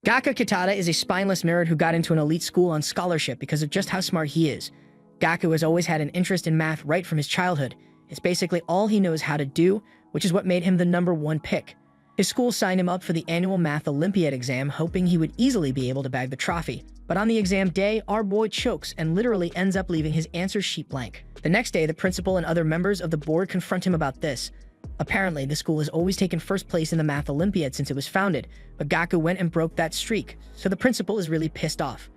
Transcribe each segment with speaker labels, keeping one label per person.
Speaker 1: Gaku Kitada is a spineless nerd who got into an elite school on scholarship because of just how smart he is. Gaku has always had an interest in math right from his childhood. It's basically all he knows how to do, which is what made him the #1 pick. His school signed him up for the annual Math Olympiad exam, hoping he would easily be able to bag the trophy. But on the exam day, our boy chokes and literally ends up leaving his answer sheet blank. The next day, the principal and other members of the board confront him about this. Apparently, the school has always taken first place in the Math Olympiad since it was founded, but Gaku went and broke that streak, so the principal is really pissed off.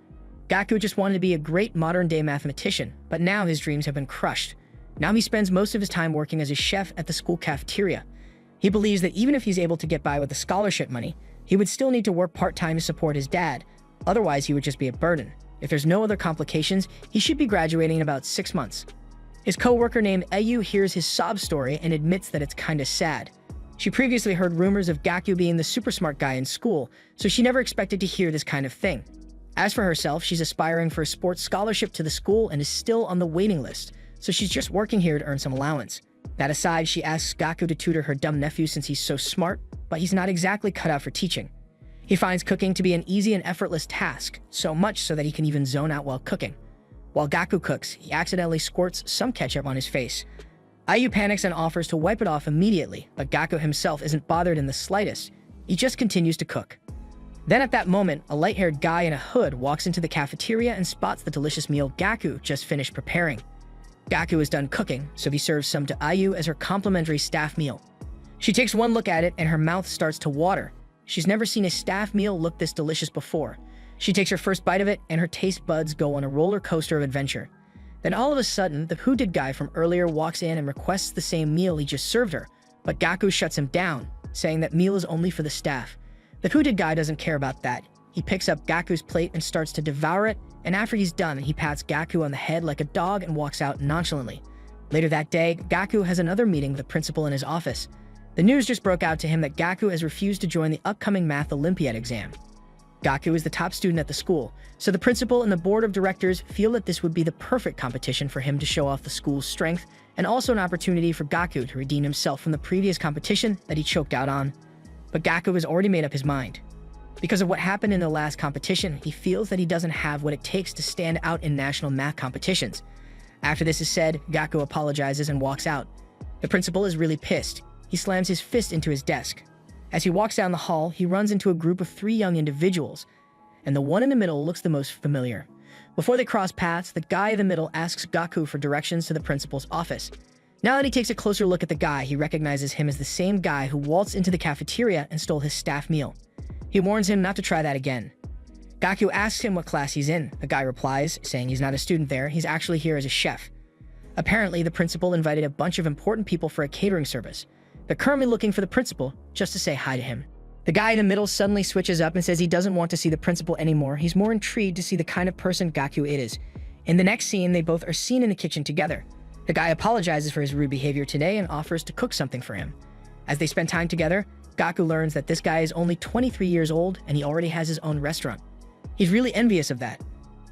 Speaker 1: Gaku just wanted to be a great modern-day mathematician, but now his dreams have been crushed. Now he spends most of his time working as a chef at the school cafeteria. He believes that even if he's able to get by with the scholarship money, he would still need to work part-time to support his dad. Otherwise, he would just be a burden. If there's no other complications, he should be graduating in about 6 months. His co-worker named Ayu hears his sob story and admits that it's kinda sad. She previously heard rumors of Gaku being the super smart guy in school, so she never expected to hear this kind of thing. As for herself, she's aspiring for a sports scholarship to the school and is still on the waiting list, so she's just working here to earn some allowance. That aside, she asks Gaku to tutor her dumb nephew since he's so smart, but he's not exactly cut out for teaching. He finds cooking to be an easy and effortless task, so much so that he can even zone out while cooking. While Gaku cooks, he accidentally squirts some ketchup on his face. Ayu panics and offers to wipe it off immediately, but Gaku himself isn't bothered in the slightest. He just continues to cook. Then at that moment, a light-haired guy in a hood walks into the cafeteria and spots the delicious meal Gaku just finished preparing. Gaku is done cooking, so he serves some to Ayu as her complimentary staff meal. She takes one look at it and her mouth starts to water. She's never seen a staff meal look this delicious before. She takes her first bite of it and her taste buds go on a roller coaster of adventure. Then all of a sudden, the who did guy from earlier walks in and requests the same meal he just served her, but Gaku shuts him down, saying that meal is only for the staff. The who did guy doesn't care about that. He picks up Gaku's plate and starts to devour it, and after he's done, he pats Gaku on the head like a dog and walks out nonchalantly. Later that day, Gaku has another meeting with the principal in his office. The news just broke out to him that Gaku has refused to join the upcoming Math Olympiad exam. Gaku is the top student at the school, so the principal and the board of directors feel that this would be the perfect competition for him to show off the school's strength, and also an opportunity for Gaku to redeem himself from the previous competition that he choked out on. But Gaku has already made up his mind. Because of what happened in the last competition, he feels that he doesn't have what it takes to stand out in national math competitions. After this is said, Gaku apologizes and walks out. The principal is really pissed. He slams his fist into his desk. As he walks down the hall, he runs into a group of 3 young individuals, and the one in the middle looks the most familiar. Before they cross paths, the guy in the middle asks Gaku for directions to the principal's office. Now that he takes a closer look at the guy, he recognizes him as the same guy who waltzed into the cafeteria and stole his staff meal. He warns him not to try that again. Gaku asks him what class he's in. The guy replies, saying he's not a student there, he's actually here as a chef. Apparently, the principal invited a bunch of important people for a catering service. They're currently looking for the principal, just to say hi to him. The guy in the middle suddenly switches up and says he doesn't want to see the principal anymore. He's more intrigued to see the kind of person Gaku is. In the next scene, they both are seen in the kitchen together. The guy apologizes for his rude behavior today and offers to cook something for him. As they spend time together, Gaku learns that this guy is only 23 years old and he already has his own restaurant. He's really envious of that.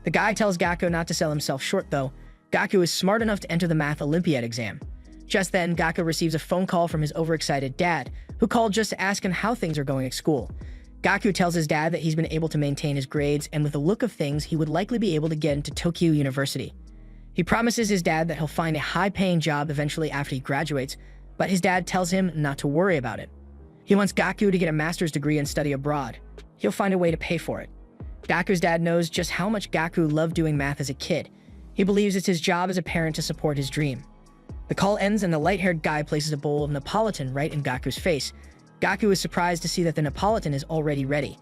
Speaker 1: The guy tells Gaku not to sell himself short though. Gaku is smart enough to enter the Math Olympiad exam. Just then, Gaku receives a phone call from his overexcited dad, who called just to ask him how things are going at school. Gaku tells his dad that he's been able to maintain his grades, and with the look of things, he would likely be able to get into Tokyo University. He promises his dad that he'll find a high-paying job eventually after he graduates, but his dad tells him not to worry about it. He wants Gaku to get a master's degree and study abroad. He'll find a way to pay for it. Gaku's dad knows just how much Gaku loved doing math as a kid. He believes it's his job as a parent to support his dream. The call ends and the light-haired guy places a bowl of Neapolitan right in Gaku's face. Gaku is surprised to see that the Neapolitan is already ready.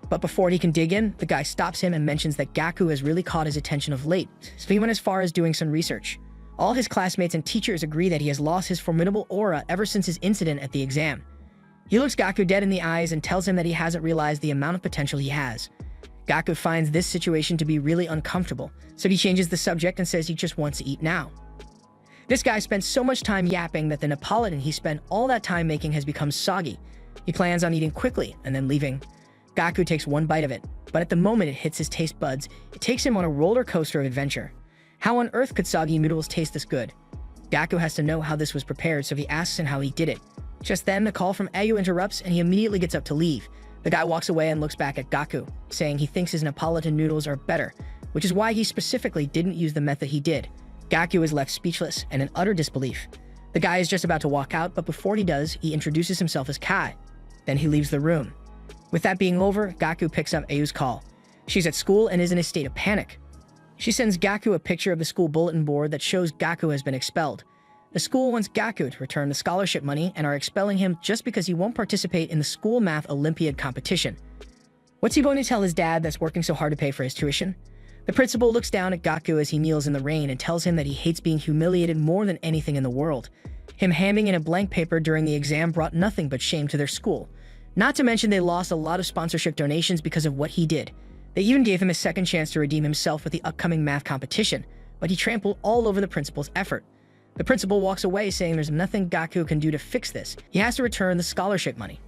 Speaker 1: But before he can dig in, the guy stops him and mentions that Gaku has really caught his attention of late, so he went as far as doing some research. All his classmates and teachers agree that he has lost his formidable aura ever since his incident at the exam. He looks Gaku dead in the eyes and tells him that he hasn't realized the amount of potential he has. Gaku finds this situation to be really uncomfortable, so he changes the subject and says he just wants to eat now. This guy spent so much time yapping that the Neapolitan he spent all that time making has become soggy. He plans on eating quickly and then leaving. Gaku takes one bite of it, but at the moment it hits his taste buds, it takes him on a roller coaster of adventure. How on earth could soggy noodles taste this good? Gaku has to know how this was prepared, so he asks him how he did it. Just then, a call from Ayu interrupts and he immediately gets up to leave. The guy walks away and looks back at Gaku, saying he thinks his Neapolitan noodles are better, which is why he specifically didn't use the method he did. Gaku is left speechless and in utter disbelief. The guy is just about to walk out, but before he does, he introduces himself as Kai. Then he leaves the room. With that being over, Gaku picks up Ayu's call. She's at school and is in a state of panic. She sends Gaku a picture of the school bulletin board that shows Gaku has been expelled. The school wants Gaku to return the scholarship money and are expelling him just because he won't participate in the school math Olympiad competition. What's he going to tell his dad that's working so hard to pay for his tuition? The principal looks down at Gaku as he kneels in the rain and tells him that he hates being humiliated more than anything in the world. Him handing in a blank paper during the exam brought nothing but shame to their school. Not to mention they lost a lot of sponsorship donations because of what he did. They even gave him a second chance to redeem himself with the upcoming math competition, but he trampled all over the principal's effort. The principal walks away saying there's nothing Gaku can do to fix this. He has to return the scholarship money.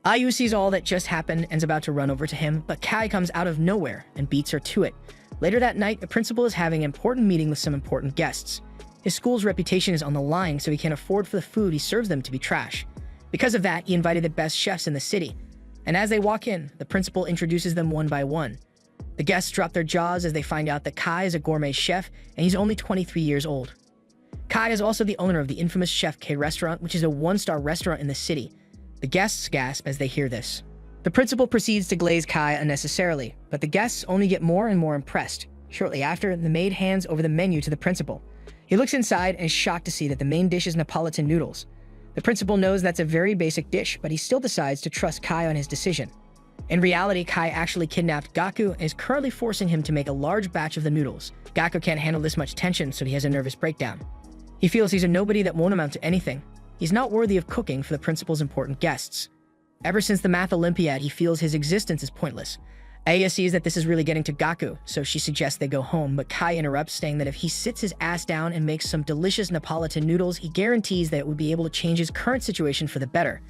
Speaker 1: Ayu sees all that just happened and is about to run over to him, but Kai comes out of nowhere and beats her to it. Later that night, the principal is having an important meeting with some important guests. His school's reputation is on the line, so he can't afford for the food he serves them to be trash. Because of that, he invited the best chefs in the city. And as they walk in, the principal introduces them one by one. The guests drop their jaws as they find out that Kai is a gourmet chef, and he's only 23 years old. Kai is also the owner of the infamous Chef K restaurant, which is a one-star restaurant in the city. The guests gasp as they hear this. The principal proceeds to glaze Kai unnecessarily, but the guests only get more and more impressed. Shortly after, the maid hands over the menu to the principal. He looks inside and is shocked to see that the main dish is Neapolitan noodles. The principal knows that's a very basic dish, but he still decides to trust Kai on his decision. In reality, Kai actually kidnapped Gaku and is currently forcing him to make a large batch of the noodles. Gaku can't handle this much tension, so he has a nervous breakdown. He feels he's a nobody that won't amount to anything. He's not worthy of cooking for the principal's important guests. Ever since the Math Olympiad, he feels his existence is pointless. Aya sees that this is really getting to Gaku, so she suggests they go home, but Kai interrupts, saying that if he sits his ass down and makes some delicious Neapolitan noodles, he guarantees that it would be able to change his current situation for the better.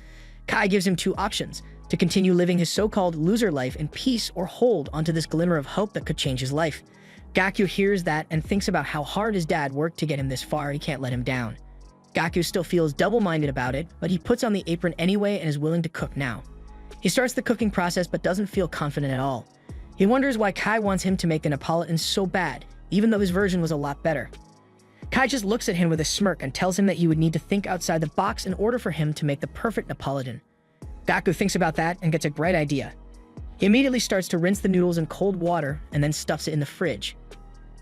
Speaker 1: Kai gives him two options: to continue living his so-called loser life in peace or hold onto this glimmer of hope that could change his life. Gaku hears that and thinks about how hard his dad worked to get him this far. He can't let him down. Gaku still feels double-minded about it, but he puts on the apron anyway and is willing to cook now. He starts the cooking process but doesn't feel confident at all. He wonders why Kai wants him to make the Neapolitan so bad, even though his version was a lot better. Kai just looks at him with a smirk and tells him that he would need to think outside the box in order for him to make the perfect Neapolitan. Gaku thinks about that and gets a great idea. He immediately starts to rinse the noodles in cold water and then stuffs it in the fridge.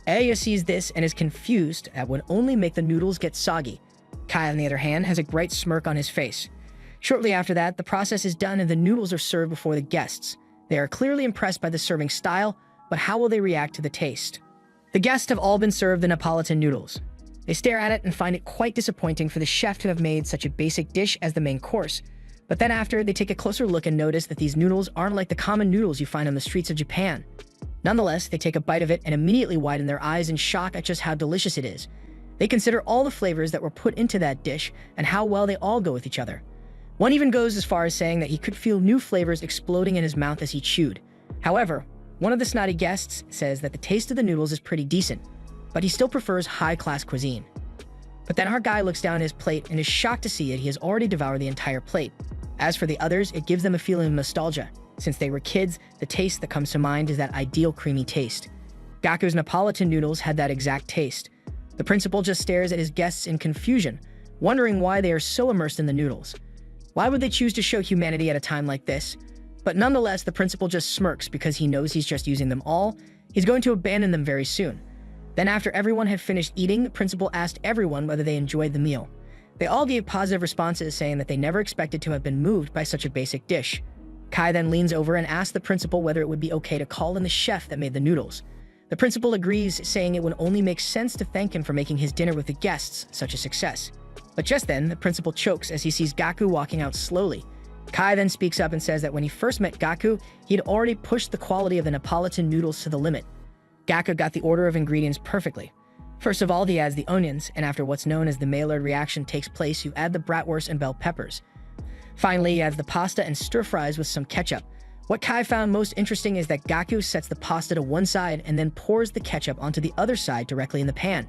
Speaker 1: Aya sees this and is confused at would only make the noodles get soggy. Kai, on the other hand, has a bright smirk on his face. Shortly after that, the process is done and the noodles are served before the guests. They are clearly impressed by the serving style, but how will they react to the taste? The guests have all been served the Neapolitan noodles. They stare at it and find it quite disappointing for the chef to have made such a basic dish as the main course. But then after, they take a closer look and notice that these noodles aren't like the common noodles you find on the streets of Japan. Nonetheless, they take a bite of it and immediately widen their eyes in shock at just how delicious it is. They consider all the flavors that were put into that dish and how well they all go with each other. One even goes as far as saying that he could feel new flavors exploding in his mouth as he chewed. However, one of the snotty guests says that the taste of the noodles is pretty decent, but he still prefers high-class cuisine. But then our guy looks down at his plate and is shocked to see that he has already devoured the entire plate. As for the others, it gives them a feeling of nostalgia. Since they were kids, the taste that comes to mind is that ideal creamy taste. Gaku's Neapolitan noodles had that exact taste. The principal just stares at his guests in confusion, wondering why they are so immersed in the noodles. Why would they choose to show humanity at a time like this? But nonetheless, the principal just smirks because he knows he's just using them all. He's going to abandon them very soon. Then after everyone had finished eating, the principal asked everyone whether they enjoyed the meal. They all gave positive responses, saying that they never expected to have been moved by such a basic dish. Kai then leans over and asks the principal whether it would be okay to call in the chef that made the noodles. The principal agrees, saying it would only make sense to thank him for making his dinner with the guests such a success. But just then, the principal chokes as he sees Gaku walking out slowly. Kai then speaks up and says that when he first met Gaku, he had already pushed the quality of the Neapolitan noodles to the limit. Gaku got the order of ingredients perfectly. First of all, he adds the onions, and after what's known as the Maillard reaction takes place, you add the bratwurst and bell peppers. Finally, he adds the pasta and stir-fries with some ketchup. What Kai found most interesting is that Gaku sets the pasta to one side and then pours the ketchup onto the other side directly in the pan.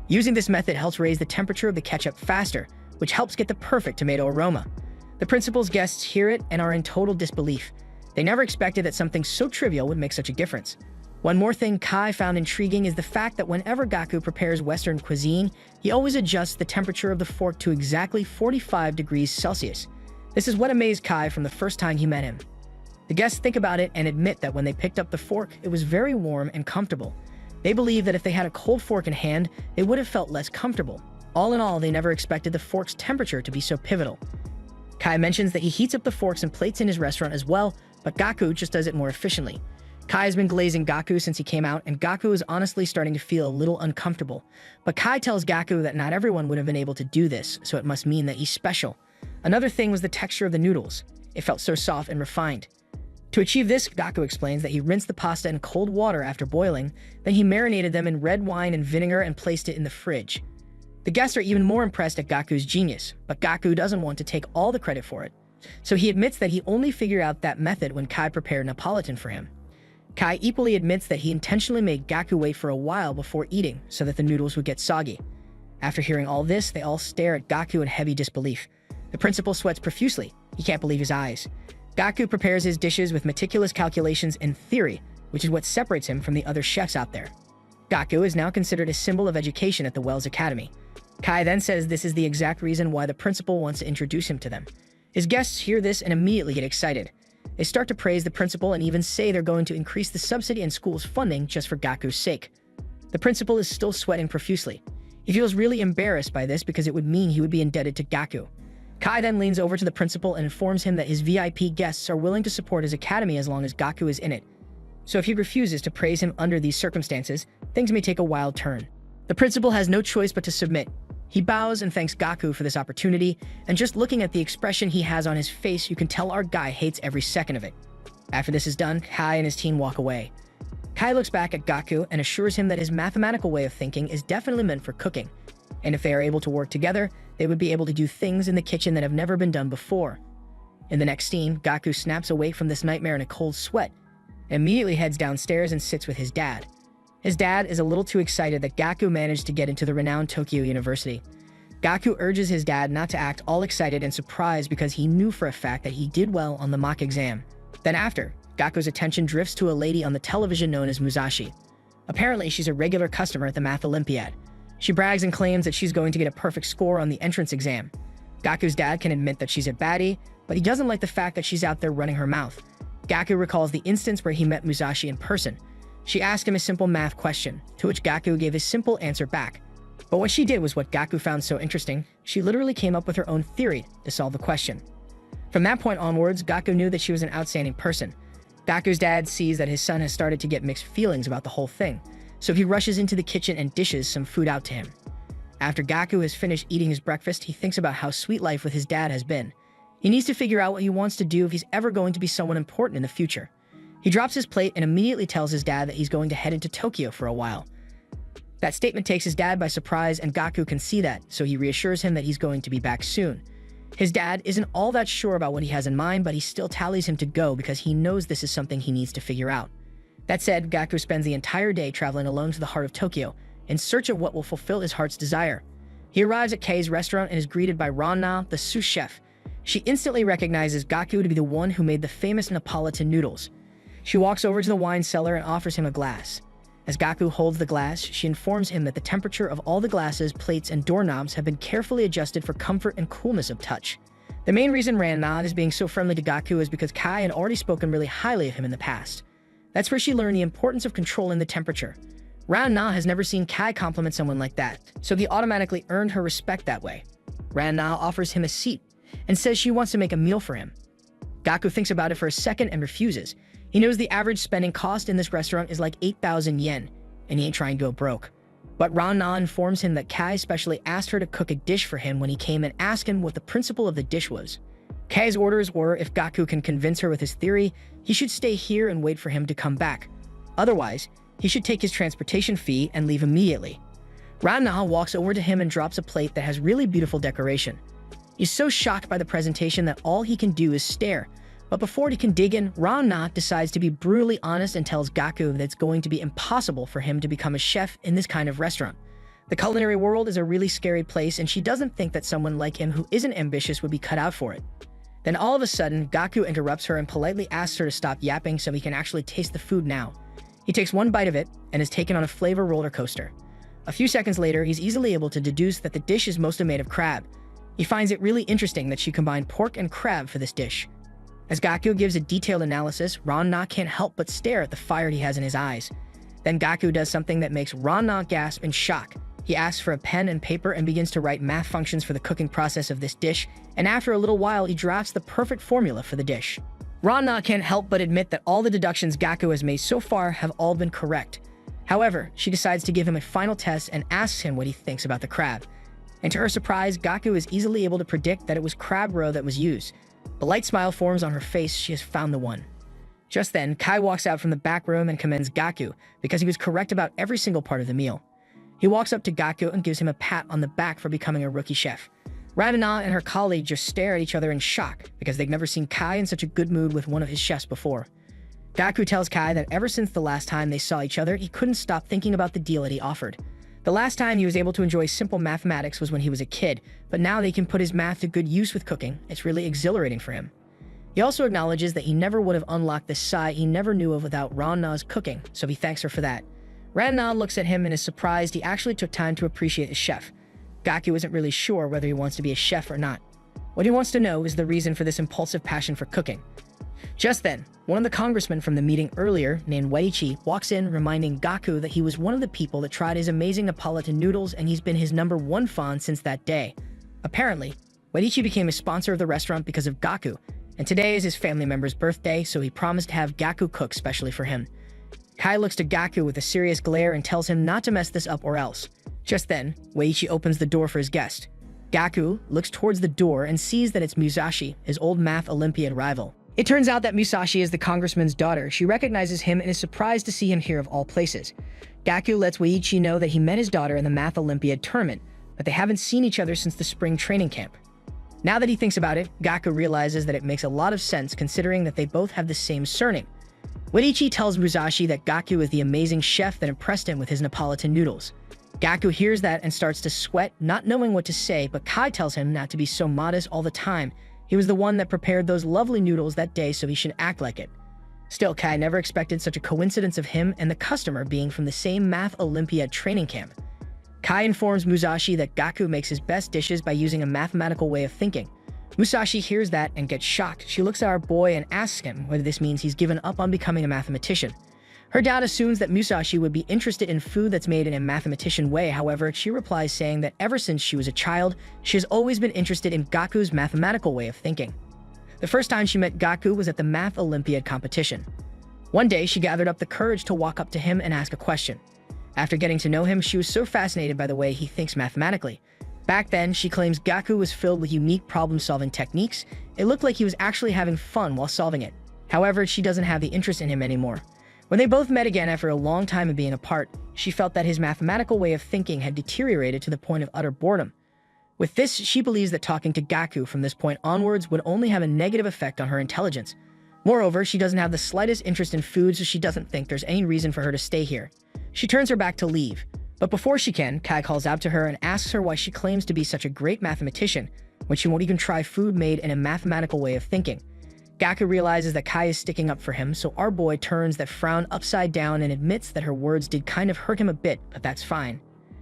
Speaker 1: Using this method helps raise the temperature of the ketchup faster, which helps get the perfect tomato aroma. The principal's guests hear it and are in total disbelief. They never expected that something so trivial would make such a difference. One more thing Kai found intriguing is the fact that whenever Gaku prepares Western cuisine, he always adjusts the temperature of the fork to exactly 45 degrees Celsius. This is what amazed Kai from the first time he met him. The guests think about it and admit that when they picked up the fork, it was very warm and comfortable. They believe that if they had a cold fork in hand, they would have felt less comfortable. All in all, they never expected the fork's temperature to be so pivotal. Kai mentions that he heats up the forks and plates in his restaurant as well, but Gaku just does it more efficiently. Kai has been glazing Gaku since he came out, and Gaku is honestly starting to feel a little uncomfortable. But Kai tells Gaku that not everyone would have been able to do this, so it must mean that he's special. Another thing was the texture of the noodles. It felt so soft and refined. To achieve this, Gaku explains that he rinsed the pasta in cold water after boiling, then he marinated them in red wine and vinegar and placed it in the fridge. The guests are even more impressed at Gaku's genius, but Gaku doesn't want to take all the credit for it. So he admits that he only figured out that method when Kai prepared Neapolitan for him. Kai equally admits that he intentionally made Gaku wait for a while before eating so that the noodles would get soggy. After hearing all this, they all stare at Gaku in heavy disbelief. The principal sweats profusely. He can't believe his eyes. Gaku prepares his dishes with meticulous calculations and theory, which is what separates him from the other chefs out there. Gaku is now considered a symbol of education at the Wells Academy. Kai then says this is the exact reason why the principal wants to introduce him to them. His guests hear this and immediately get excited. They start to praise the principal and even say they're going to increase the subsidy in school's funding just for Gaku's sake. The principal is still sweating profusely. He feels really embarrassed by this because it would mean he would be indebted to Gaku. Kai then leans over to the principal and informs him that his VIP guests are willing to support his academy as long as Gaku is in it. So if he refuses to praise him under these circumstances, things may take a wild turn. The principal has no choice but to submit. He bows and thanks Gaku for this opportunity, and just looking at the expression he has on his face, you can tell our guy hates every second of it. After this is done, Kai and his team walk away. Kai looks back at Gaku and assures him that his mathematical way of thinking is definitely meant for cooking, and if they are able to work together, they would be able to do things in the kitchen that have never been done before. In the next scene, Gaku snaps awake from this nightmare in a cold sweat, and immediately heads downstairs and sits with his dad. His dad is a little too excited that Gaku managed to get into the renowned Tokyo University. Gaku urges his dad not to act all excited and surprised because he knew for a fact that he did well on the mock exam. Then after, Gaku's attention drifts to a lady on the television known as Musashi. Apparently, she's a regular customer at the Math Olympiad. She brags and claims that she's going to get a perfect score on the entrance exam. Gaku's dad can admit that she's a baddie, but he doesn't like the fact that she's out there running her mouth. Gaku recalls the instance where he met Musashi in person. She asked him a simple math question, to which Gaku gave his simple answer back. But what she did was what Gaku found so interesting. She literally came up with her own theory to solve the question. From that point onwards, Gaku knew that she was an outstanding person. Gaku's dad sees that his son has started to get mixed feelings about the whole thing, so he rushes into the kitchen and dishes some food out to him. After Gaku has finished eating his breakfast, he thinks about how sweet life with his dad has been. He needs to figure out what he wants to do if he's ever going to be someone important in the future. He drops his plate and immediately tells his dad that he's going to head into Tokyo for a while. That statement takes his dad by surprise, and Gaku can see that, so he reassures him that he's going to be back soon. His dad isn't all that sure about what he has in mind, but he still tallies him to go because he knows this is something he needs to figure out. That said, Gaku spends the entire day traveling alone to the heart of Tokyo, in search of what will fulfill his heart's desire. He arrives at Kei's restaurant and is greeted by Ranna, the sous chef. She instantly recognizes Gaku to be the one who made the famous Neapolitan noodles. She walks over to the wine cellar and offers him a glass. As Gaku holds the glass, she informs him that the temperature of all the glasses, plates, and doorknobs have been carefully adjusted for comfort and coolness of touch. The main reason Ranna is being so friendly to Gaku is because Kai had already spoken really highly of him in the past. That's where she learned the importance of controlling the temperature. Ranna has never seen Kai compliment someone like that, so he automatically earned her respect that way. Ranna offers him a seat and says she wants to make a meal for him. Gaku thinks about it for a second and refuses. He knows the average spending cost in this restaurant is like 8,000 yen, and he ain't trying to go broke. But Ranna informs him that Kai specially asked her to cook a dish for him when he came and asked him what the principle of the dish was. Kei's orders were if Gaku can convince her with his theory, he should stay here and wait for him to come back. Otherwise, he should take his transportation fee and leave immediately. Ranna walks over to him and drops a plate that has really beautiful decoration. He's so shocked by the presentation that all he can do is stare. But before he can dig in, Ranna decides to be brutally honest and tells Gaku that it's going to be impossible for him to become a chef in this kind of restaurant. The culinary world is a really scary place, and she doesn't think that someone like him who isn't ambitious would be cut out for it. Then all of a sudden, Gaku interrupts her and politely asks her to stop yapping so he can actually taste the food now. He takes one bite of it and is taken on a flavor roller coaster. A few seconds later, he's easily able to deduce that the dish is mostly made of crab. He finds it really interesting that she combined pork and crab for this dish. As Gaku gives a detailed analysis, Ran-na can't help but stare at the fire he has in his eyes. Then Gaku does something that makes Ran-na gasp in shock. He asks for a pen and paper and begins to write math functions for the cooking process of this dish, and after a little while he drafts the perfect formula for the dish. Ran-na can't help but admit that all the deductions Gaku has made so far have all been correct. However, she decides to give him a final test and asks him what he thinks about the crab. And to her surprise, Gaku is easily able to predict that it was crab roe that was used. A light smile forms on her face. She has found the one. Just then, Kai walks out from the back room and commends Gaku because he was correct about every single part of the meal. He walks up to Gaku and gives him a pat on the back for becoming a rookie chef. Ran-na and her colleague just stare at each other in shock because they've never seen Kai in such a good mood with one of his chefs before. Gaku tells Kai that ever since the last time they saw each other, he couldn't stop thinking about the deal that he offered. The last time he was able to enjoy simple mathematics was when he was a kid, but now they can put his math to good use with cooking. It's really exhilarating for him. He also acknowledges that he never would have unlocked this side he never knew of without Ran-na's cooking, so he thanks her for that. Ran-na looks at him and is surprised he actually took time to appreciate his chef. Gaku isn't really sure whether he wants to be a chef or not. What he wants to know is the reason for this impulsive passion for cooking. Just then, one of the congressmen from the meeting earlier, named Weiichi, walks in reminding Gaku that he was one of the people that tried his amazing Neapolitan noodles and he's been his #1 fan since that day. Apparently, Weiichi became a sponsor of the restaurant because of Gaku, and today is his family member's birthday, so he promised to have Gaku cook specially for him. Kai looks to Gaku with a serious glare and tells him not to mess this up or else. Just then, Weiichi opens the door for his guest. Gaku looks towards the door and sees that it's Musashi, his old math Olympiad rival. It turns out that Musashi is the congressman's daughter. She recognizes him and is surprised to see him here of all places. Gaku lets Weiichi know that he met his daughter in the math Olympiad tournament, but they haven't seen each other since the spring training camp. Now that he thinks about it, Gaku realizes that it makes a lot of sense considering that they both have the same surname. Weiichi tells Musashi that Gaku is the amazing chef that impressed him with his Neapolitan noodles. Gaku hears that and starts to sweat, not knowing what to say, but Kai tells him not to be so modest all the time. He was the one that prepared those lovely noodles that day, so he should act like it. Still, Kai never expected such a coincidence of him and the customer being from the same math Olympiad training camp. Kai informs Musashi that Gaku makes his best dishes by using a mathematical way of thinking. Musashi hears that and gets shocked. She looks at our boy and asks him whether this means he's given up on becoming a mathematician. Her dad assumes that Musashi would be interested in food that's made in a mathematician way. However, she replies saying that ever since she was a child, she has always been interested in Gaku's mathematical way of thinking. The first time she met Gaku was at the Math Olympiad competition. One day, she gathered up the courage to walk up to him and ask a question. After getting to know him, she was so fascinated by the way he thinks mathematically. Back then, she claims Gaku was filled with unique problem-solving techniques. It looked like he was actually having fun while solving it. However, she doesn't have the interest in him anymore. When they both met again after a long time of being apart, she felt that his mathematical way of thinking had deteriorated to the point of utter boredom. With this, she believes that talking to Gaku from this point onwards would only have a negative effect on her intelligence. Moreover, she doesn't have the slightest interest in food, so she doesn't think there's any reason for her to stay here. She turns her back to leave. But before she can, Kai calls out to her and asks her why she claims to be such a great mathematician when she won't even try food made in a mathematical way of thinking. Gaku realizes that Kai is sticking up for him, so our boy turns that frown upside down and admits that her words did kind of hurt him a bit, but that's fine.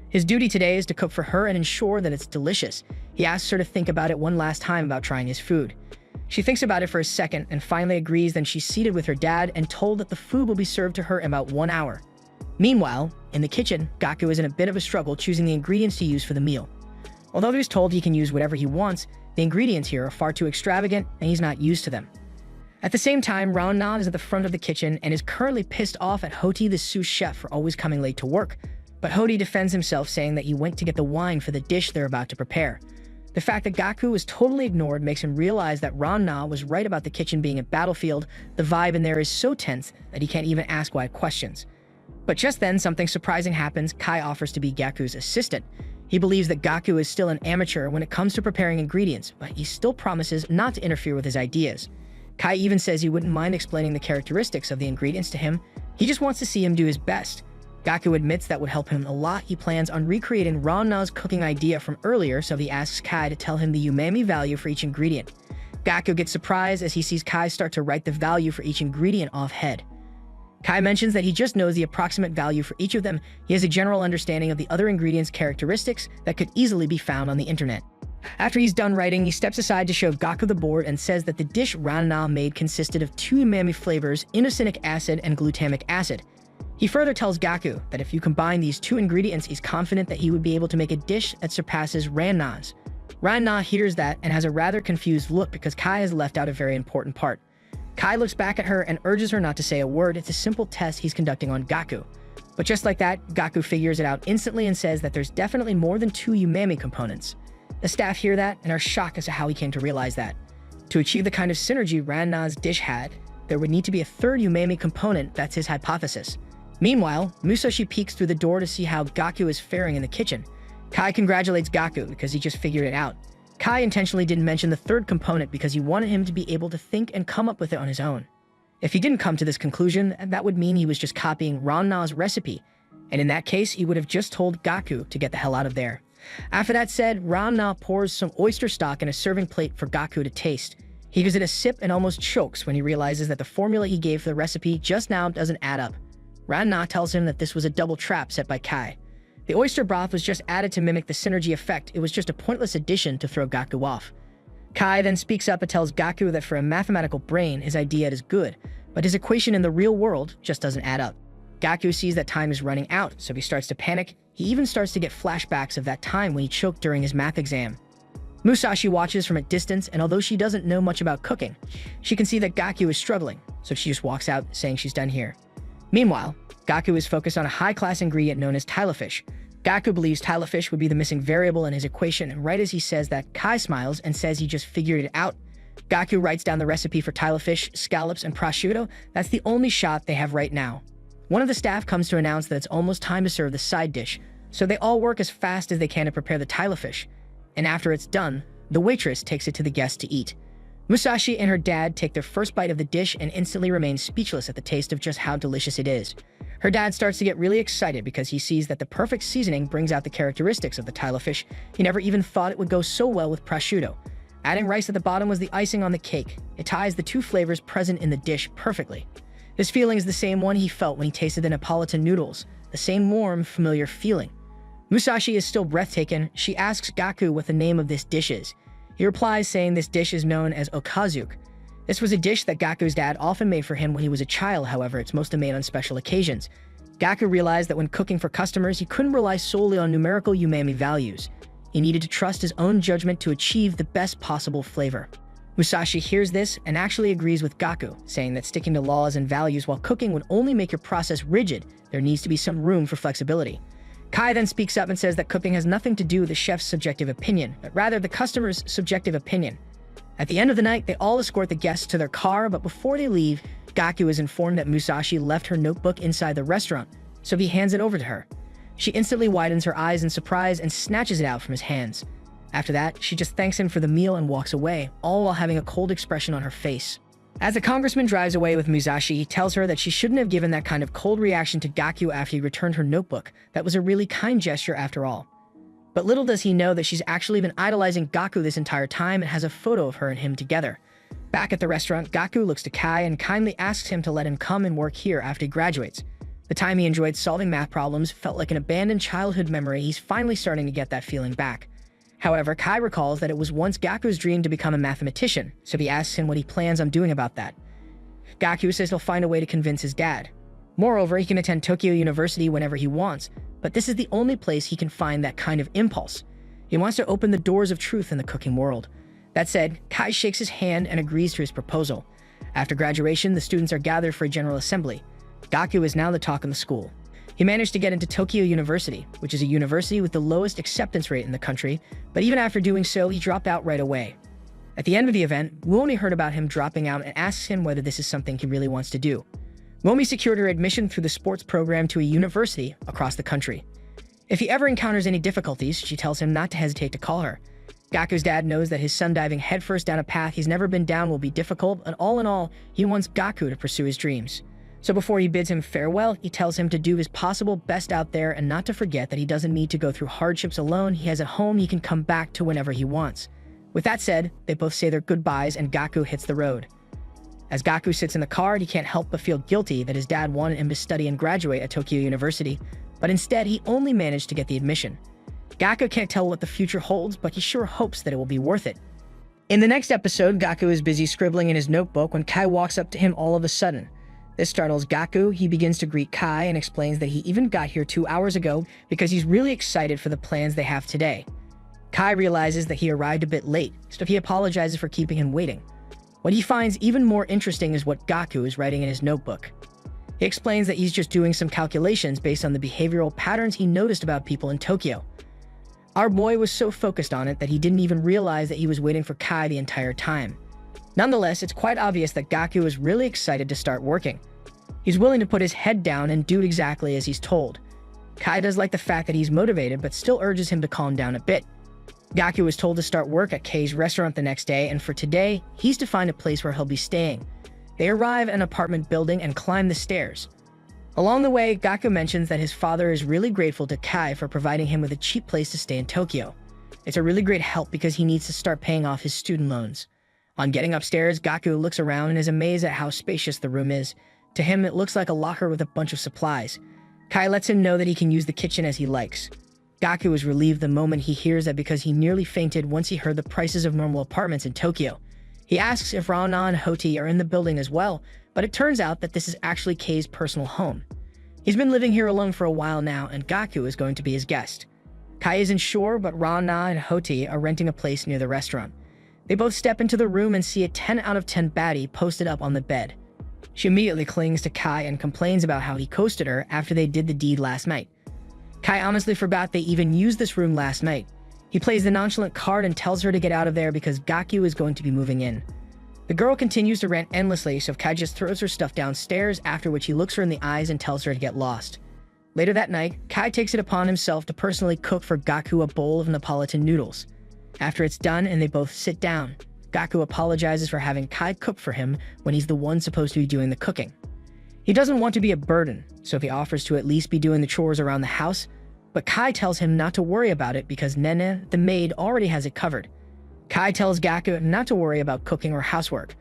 Speaker 1: His duty today is to cook for her and ensure that it's delicious. He asks her to think about it one last time about trying his food. She thinks about it for a second and finally agrees. Then she's seated with her dad and told that the food will be served to her in about 1 hour. Meanwhile, in the kitchen, Gaku is in a bit of a struggle choosing the ingredients to use for the meal. Although he was told he can use whatever he wants, the ingredients here are far too extravagant and he's not used to them. At the same time, Ran-na is at the front of the kitchen and is currently pissed off at Hoti the sous chef for always coming late to work. But Hoti defends himself, saying that he went to get the wine for the dish they're about to prepare. The fact that Gaku was totally ignored makes him realize that Ran-na was right about the kitchen being a battlefield. The vibe in there is so tense that he can't even ask why questions. But just then, something surprising happens. Kai offers to be Gaku's assistant. He believes that Gaku is still an amateur when it comes to preparing ingredients, but he still promises not to interfere with his ideas. Kai even says he wouldn't mind explaining the characteristics of the ingredients to him. He just wants to see him do his best. Gaku admits that would help him a lot. He plans on recreating Ran-na's cooking idea from earlier, so he asks Kai to tell him the umami value for each ingredient. Gaku gets surprised as he sees Kai start to write the value for each ingredient off head. Kai mentions that he just knows the approximate value for each of them. He has a general understanding of the other ingredients' characteristics that could easily be found on the internet. After he's done writing, he steps aside to show Gaku the board and says that the dish Ranna made consisted of 2 umami flavors, inosinic acid and glutamic acid. He further tells Gaku that if you combine these 2 ingredients, he's confident that he would be able to make a dish that surpasses Ranna's. Ranna hears that and has a rather confused look because Kai has left out a very important part. Kai looks back at her and urges her not to say a word. It's a simple test he's conducting on Gaku. But just like that, Gaku figures it out instantly and says that there's definitely more than 2 umami components. The staff hear that and are shocked as to how he came to realize that. To achieve the kind of synergy Ranna's dish had, there would need to be a 3rd umami component. That's his hypothesis. Meanwhile, Musashi peeks through the door to see how Gaku is faring in the kitchen. Kai congratulates Gaku because he just figured it out. Kai intentionally didn't mention the 3rd component because he wanted him to be able to think and come up with it on his own. If he didn't come to this conclusion, that would mean he was just copying Ranna's recipe, and in that case, he would have just told Gaku to get the hell out of there. After that said, Ranna pours some oyster stock in a serving plate for Gaku to taste. He gives it a sip and almost chokes when he realizes that the formula he gave for the recipe just now doesn't add up. Ranna tells him that this was a double trap set by Kai. The oyster broth was just added to mimic the synergy effect. It was just a pointless addition to throw Gaku off. Kai then speaks up and tells Gaku that for a mathematical brain, his idea is good, but his equation in the real world just doesn't add up. Gaku sees that time is running out, so he starts to panic. He even starts to get flashbacks of that time when he choked during his math exam. Musashi watches from a distance, and although she doesn't know much about cooking, she can see that Gaku is struggling, so she just walks out saying she's done here. Meanwhile, Gaku is focused on a high-class ingredient known as tilafish. Gaku believes tilafish would be the missing variable in his equation, and right as he says that, Kai smiles and says he just figured it out. Gaku writes down the recipe for tilafish, scallops, and prosciutto. That's the only shot they have right now. One of the staff comes to announce that it's almost time to serve the side dish, so they all work as fast as they can to prepare the tilafish. And after it's done, the waitress takes it to the guests to eat. Musashi and her dad take their first bite of the dish and instantly remain speechless at the taste of just how delicious it is. Her dad starts to get really excited because he sees that the perfect seasoning brings out the characteristics of the tilafish. He never even thought it would go so well with prosciutto. Adding rice at the bottom was the icing on the cake. It ties the 2 flavors present in the dish perfectly. This feeling is the same one he felt when he tasted the Neapolitan noodles, the same warm, familiar feeling. Musashi is still breathtaking. She asks Gaku what the name of this dish is. He replies saying this dish is known as okazuke. This was a dish that Gaku's dad often made for him when he was a child, however, it's mostly made on special occasions. Gaku realized that when cooking for customers, he couldn't rely solely on numerical umami values. He needed to trust his own judgment to achieve the best possible flavor. Musashi hears this and actually agrees with Gaku, saying that sticking to laws and values while cooking would only make your process rigid. There needs to be some room for flexibility. Kai then speaks up and says that cooking has nothing to do with the chef's subjective opinion, but rather the customer's subjective opinion. At the end of the night, they all escort the guests to their car, but before they leave, Gaku is informed that Musashi left her notebook inside the restaurant, so he hands it over to her. She instantly widens her eyes in surprise and snatches it out from his hands. After that, she just thanks him for the meal and walks away, all while having a cold expression on her face. As the congressman drives away with Musashi, he tells her that she shouldn't have given that kind of cold reaction to Gaku after he returned her notebook. That was a really kind gesture after all. But little does he know that she's actually been idolizing Gaku this entire time and has a photo of her and him together. Back at the restaurant, Gaku looks to Kai and kindly asks him to let him come and work here after he graduates. The time he enjoyed solving math problems felt like an abandoned childhood memory. He's finally starting to get that feeling back. However, Kai recalls that it was once Gaku's dream to become a mathematician, so he asks him what he plans on doing about that. Gaku says he'll find a way to convince his dad. Moreover, he can attend Tokyo University whenever he wants, but this is the only place he can find that kind of impulse. He wants to open the doors of truth in the cooking world. That said, Kai shakes his hand and agrees to his proposal. After graduation, the students are gathered for a general assembly. Gaku is now the talk in the school. He managed to get into Tokyo University, which is a university with the lowest acceptance rate in the country, but even after doing so, he dropped out right away. At the end of the event, Womi heard about him dropping out and asks him whether this is something he really wants to do. Womi secured her admission through the sports program to a university across the country. If he ever encounters any difficulties, she tells him not to hesitate to call her. Gaku's dad knows that his son diving headfirst down a path he's never been down will be difficult, and all in all, he wants Gaku to pursue his dreams. So before he bids him farewell, he tells him to do his possible best out there and not to forget that he doesn't need to go through hardships alone. He has a home he can come back to whenever he wants. With that said, they both say their goodbyes and Gaku hits the road. As Gaku sits in the car, he can't help but feel guilty that his dad wanted him to study and graduate at Tokyo University, but instead he only managed to get the admission. Gaku can't tell what the future holds, but he sure hopes that it will be worth it. In the next episode, Gaku is busy scribbling in his notebook when Kai walks up to him all of a sudden. This startles Gaku. He begins to greet Kai and explains that he even got here 2 hours ago because he's really excited for the plans they have today. Kai realizes that he arrived a bit late, so he apologizes for keeping him waiting. What he finds even more interesting is what Gaku is writing in his notebook. He explains that he's just doing some calculations based on the behavioral patterns he noticed about people in Tokyo. Our boy was so focused on it that he didn't even realize that he was waiting for Kai the entire time. Nonetheless, it's quite obvious that Gaku is really excited to start working. He's willing to put his head down and do exactly as he's told. Kai does like the fact that he's motivated, but still urges him to calm down a bit. Gaku is told to start work at Kei's restaurant the next day, and for today, he's to find a place where he'll be staying. They arrive at an apartment building and climb the stairs. Along the way, Gaku mentions that his father is really grateful to Kai for providing him with a cheap place to stay in Tokyo. It's a really great help because he needs to start paying off his student loans. On getting upstairs, Gaku looks around and is amazed at how spacious the room is. To him, it looks like a locker with a bunch of supplies. Kai lets him know that he can use the kitchen as he likes. Gaku is relieved the moment he hears that because he nearly fainted once he heard the prices of normal apartments in Tokyo. He asks if Rana and Hoti are in the building as well, but it turns out that this is actually Kei's personal home. He's been living here alone for a while now, and Gaku is going to be his guest. Kai isn't sure, but Rana and Hoti are renting a place near the restaurant. They both step into the room and see a 10 out of 10 baddie posted up on the bed. She immediately clings to Kai and complains about how he coasted her after they did the deed last night. Kai honestly forgot they even used this room last night. He plays the nonchalant card and tells her to get out of there because Gaku is going to be moving in. The girl continues to rant endlessly, so Kai just throws her stuff downstairs, after which he looks her in the eyes and tells her to get lost. Later that night, Kai takes it upon himself to personally cook for Gaku a bowl of Neapolitan noodles. After it's done and they both sit down, Gaku apologizes for having Kai cook for him when he's the one supposed to be doing the cooking. He doesn't want to be a burden, so he offers to at least be doing the chores around the house, but Kai tells him not to worry about it because Nene, the maid, already has it covered. Kai tells Gaku not to worry about cooking or housework.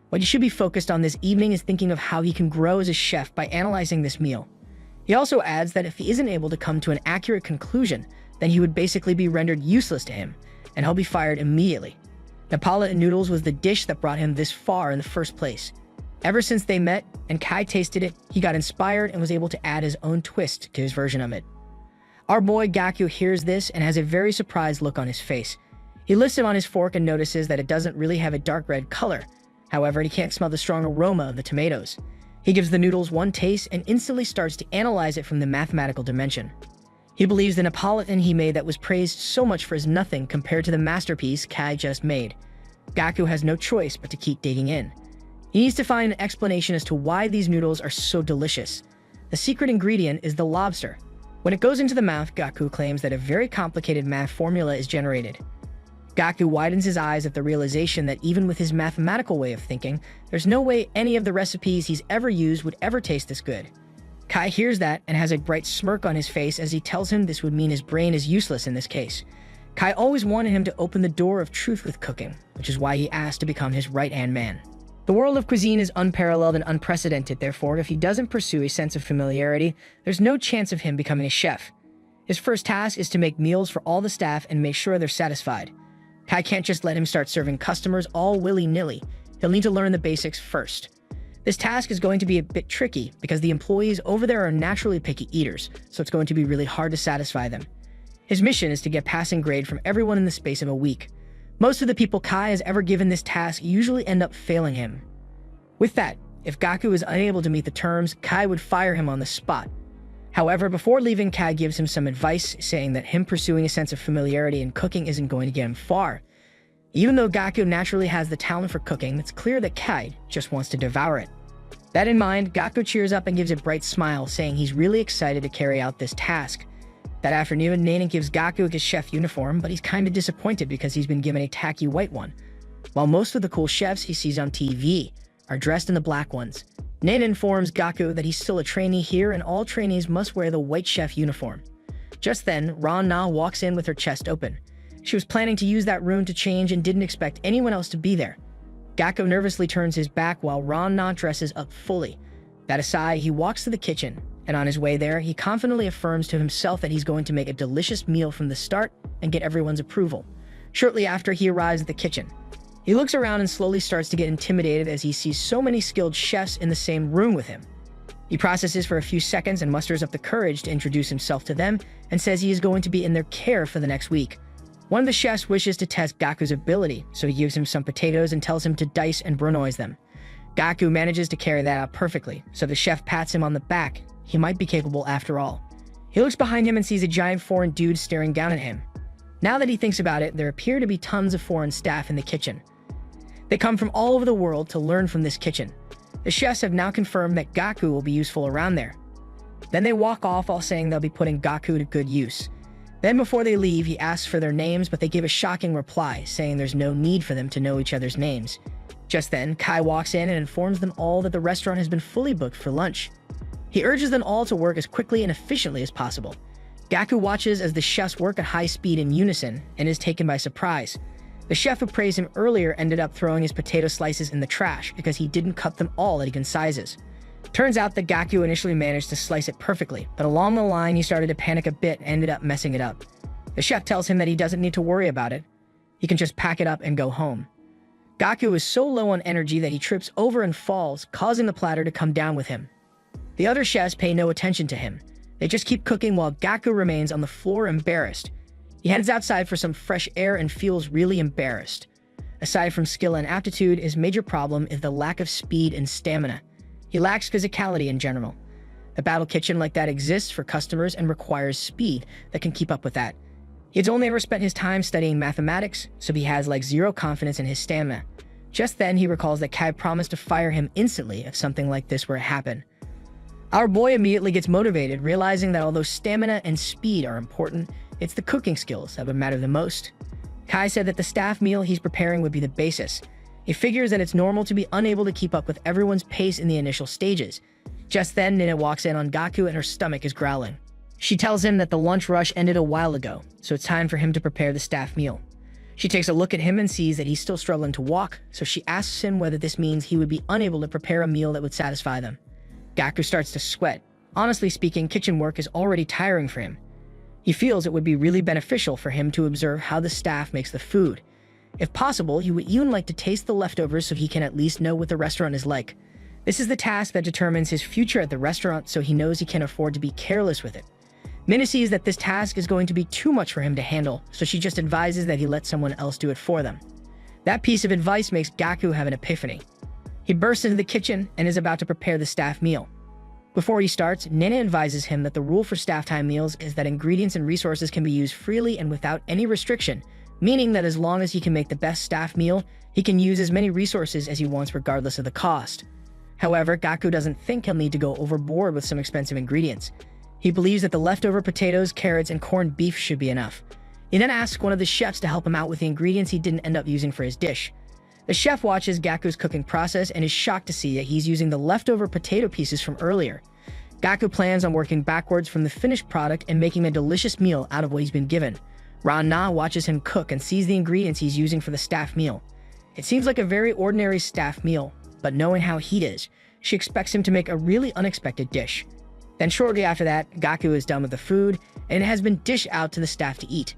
Speaker 1: What he should be focused on this evening is thinking of how he can grow as a chef by analyzing this meal. He also adds that if he isn't able to come to an accurate conclusion, then he would basically be rendered useless to him, and he'll be fired immediately. Neapolitan noodles was the dish that brought him this far in the first place. Ever since they met and Kai tasted it, he got inspired and was able to add his own twist to his version of it. Our boy Gaku hears this and has a very surprised look on his face. He lifts it on his fork and notices that it doesn't really have a dark red color. However, he can't smell the strong aroma of the tomatoes. He gives the noodles one taste and instantly starts to analyze it from the mathematical dimension. He believes the Neapolitan he made that was praised so much for is nothing compared to the masterpiece Kai just made. Gaku has no choice but to keep digging in. He needs to find an explanation as to why these noodles are so delicious. The secret ingredient is the lobster. When it goes into the mouth, Gaku claims that a very complicated math formula is generated. Gaku widens his eyes at the realization that even with his mathematical way of thinking, there's no way any of the recipes he's ever used would ever taste this good. Kai hears that and has a bright smirk on his face as he tells him this would mean his brain is useless in this case. Kai always wanted him to open the door of truth with cooking, which is why he asked to become his right-hand man. The world of cuisine is unparalleled and unprecedented, therefore, if he doesn't pursue a sense of familiarity, there's no chance of him becoming a chef. His first task is to make meals for all the staff and make sure they're satisfied. Kai can't just let him start serving customers all willy-nilly. He'll need to learn the basics first. This task is going to be a bit tricky because the employees over there are naturally picky eaters, so it's going to be really hard to satisfy them. His mission is to get passing grade from everyone in the space of a week. Most of the people Kai has ever given this task usually end up failing him. With that, if Gaku is unable to meet the terms, Kai would fire him on the spot. However, before leaving, Kai gives him some advice, saying that him pursuing a sense of familiarity in cooking isn't going to get him far. Even though Gaku naturally has the talent for cooking, it's clear that Kai just wants to devour it. That in mind, Gaku cheers up and gives a bright smile, saying he's really excited to carry out this task. That afternoon, Nenen gives Gaku his chef uniform, but he's kinda disappointed because he's been given a tacky white one. While most of the cool chefs he sees on TV are dressed in the black ones. Nenen informs Gaku that he's still a trainee here and all trainees must wear the white chef uniform. Just then, Ran Na walks in with her chest open. She was planning to use that room to change and didn't expect anyone else to be there. Gakko nervously turns his back while Ran-Na dresses up fully. That aside, he walks to the kitchen, and on his way there, he confidently affirms to himself that he's going to make a delicious meal from the start and get everyone's approval. Shortly after, he arrives at the kitchen. He looks around and slowly starts to get intimidated as he sees so many skilled chefs in the same room with him. He processes for a few seconds and musters up the courage to introduce himself to them and says he is going to be in their care for the next week. One of the chefs wishes to test Gaku's ability, so he gives him some potatoes and tells him to dice and brunoise them. Gaku manages to carry that out perfectly, so the chef pats him on the back. He might be capable after all. He looks behind him and sees a giant foreign dude staring down at him. Now that he thinks about it, there appear to be tons of foreign staff in the kitchen. They come from all over the world to learn from this kitchen. The chefs have now confirmed that Gaku will be useful around there. Then they walk off while saying they'll be putting Gaku to good use. Then before they leave, he asks for their names, but they give a shocking reply, saying there's no need for them to know each other's names. Just then, Kai walks in and informs them all that the restaurant has been fully booked for lunch. He urges them all to work as quickly and efficiently as possible. Gaku watches as the chefs work at high speed in unison and is taken by surprise. The chef who praised him earlier ended up throwing his potato slices in the trash because he didn't cut them all at even sizes. Turns out that Gaku initially managed to slice it perfectly, but along the line he started to panic a bit and ended up messing it up. The chef tells him that he doesn't need to worry about it. He can just pack it up and go home. Gaku is so low on energy that he trips over and falls, causing the platter to come down with him. The other chefs pay no attention to him. They just keep cooking while Gaku remains on the floor embarrassed. He heads outside for some fresh air and feels really embarrassed. Aside from skill and aptitude, his major problem is the lack of speed and stamina. He lacks physicality in general. A battle kitchen like that exists for customers and requires speed that can keep up with that. He's only ever spent his time studying mathematics, so he has like zero confidence in his stamina. Just then, he recalls that Kai promised to fire him instantly if something like this were to happen. Our boy immediately gets motivated, realizing that although stamina and speed are important, it's the cooking skills that would matter the most. Kai said that the staff meal he's preparing would be the basis. He figures that it's normal to be unable to keep up with everyone's pace in the initial stages. Just then, Nina walks in on Gaku and her stomach is growling. She tells him that the lunch rush ended a while ago, so it's time for him to prepare the staff meal. She takes a look at him and sees that he's still struggling to walk, so she asks him whether this means he would be unable to prepare a meal that would satisfy them. Gaku starts to sweat. Honestly speaking, kitchen work is already tiring for him. He feels it would be really beneficial for him to observe how the staff makes the food. If possible, he would even like to taste the leftovers so he can at least know what the restaurant is like. This is the task that determines his future at the restaurant, so he knows he can't afford to be careless with it. Minna sees that this task is going to be too much for him to handle, so she just advises that he let someone else do it for them. That piece of advice makes Gaku have an epiphany. He bursts into the kitchen and is about to prepare the staff meal. Before he starts, Nina advises him that the rule for staff time meals is that ingredients and resources can be used freely and without any restriction, meaning that as long as he can make the best staff meal, he can use as many resources as he wants regardless of the cost. However, Gaku doesn't think he'll need to go overboard with some expensive ingredients. He believes that the leftover potatoes, carrots, and corned beef should be enough. He then asks one of the chefs to help him out with the ingredients he didn't end up using for his dish. The chef watches Gaku's cooking process and is shocked to see that he's using the leftover potato pieces from earlier. Gaku plans on working backwards from the finished product and making a delicious meal out of what he's been given. Ran-Na watches him cook and sees the ingredients he's using for the staff meal. It seems like a very ordinary staff meal, but knowing how he is, she expects him to make a really unexpected dish. Then shortly after that, Gaku is done with the food, and it has been dished out to the staff to eat.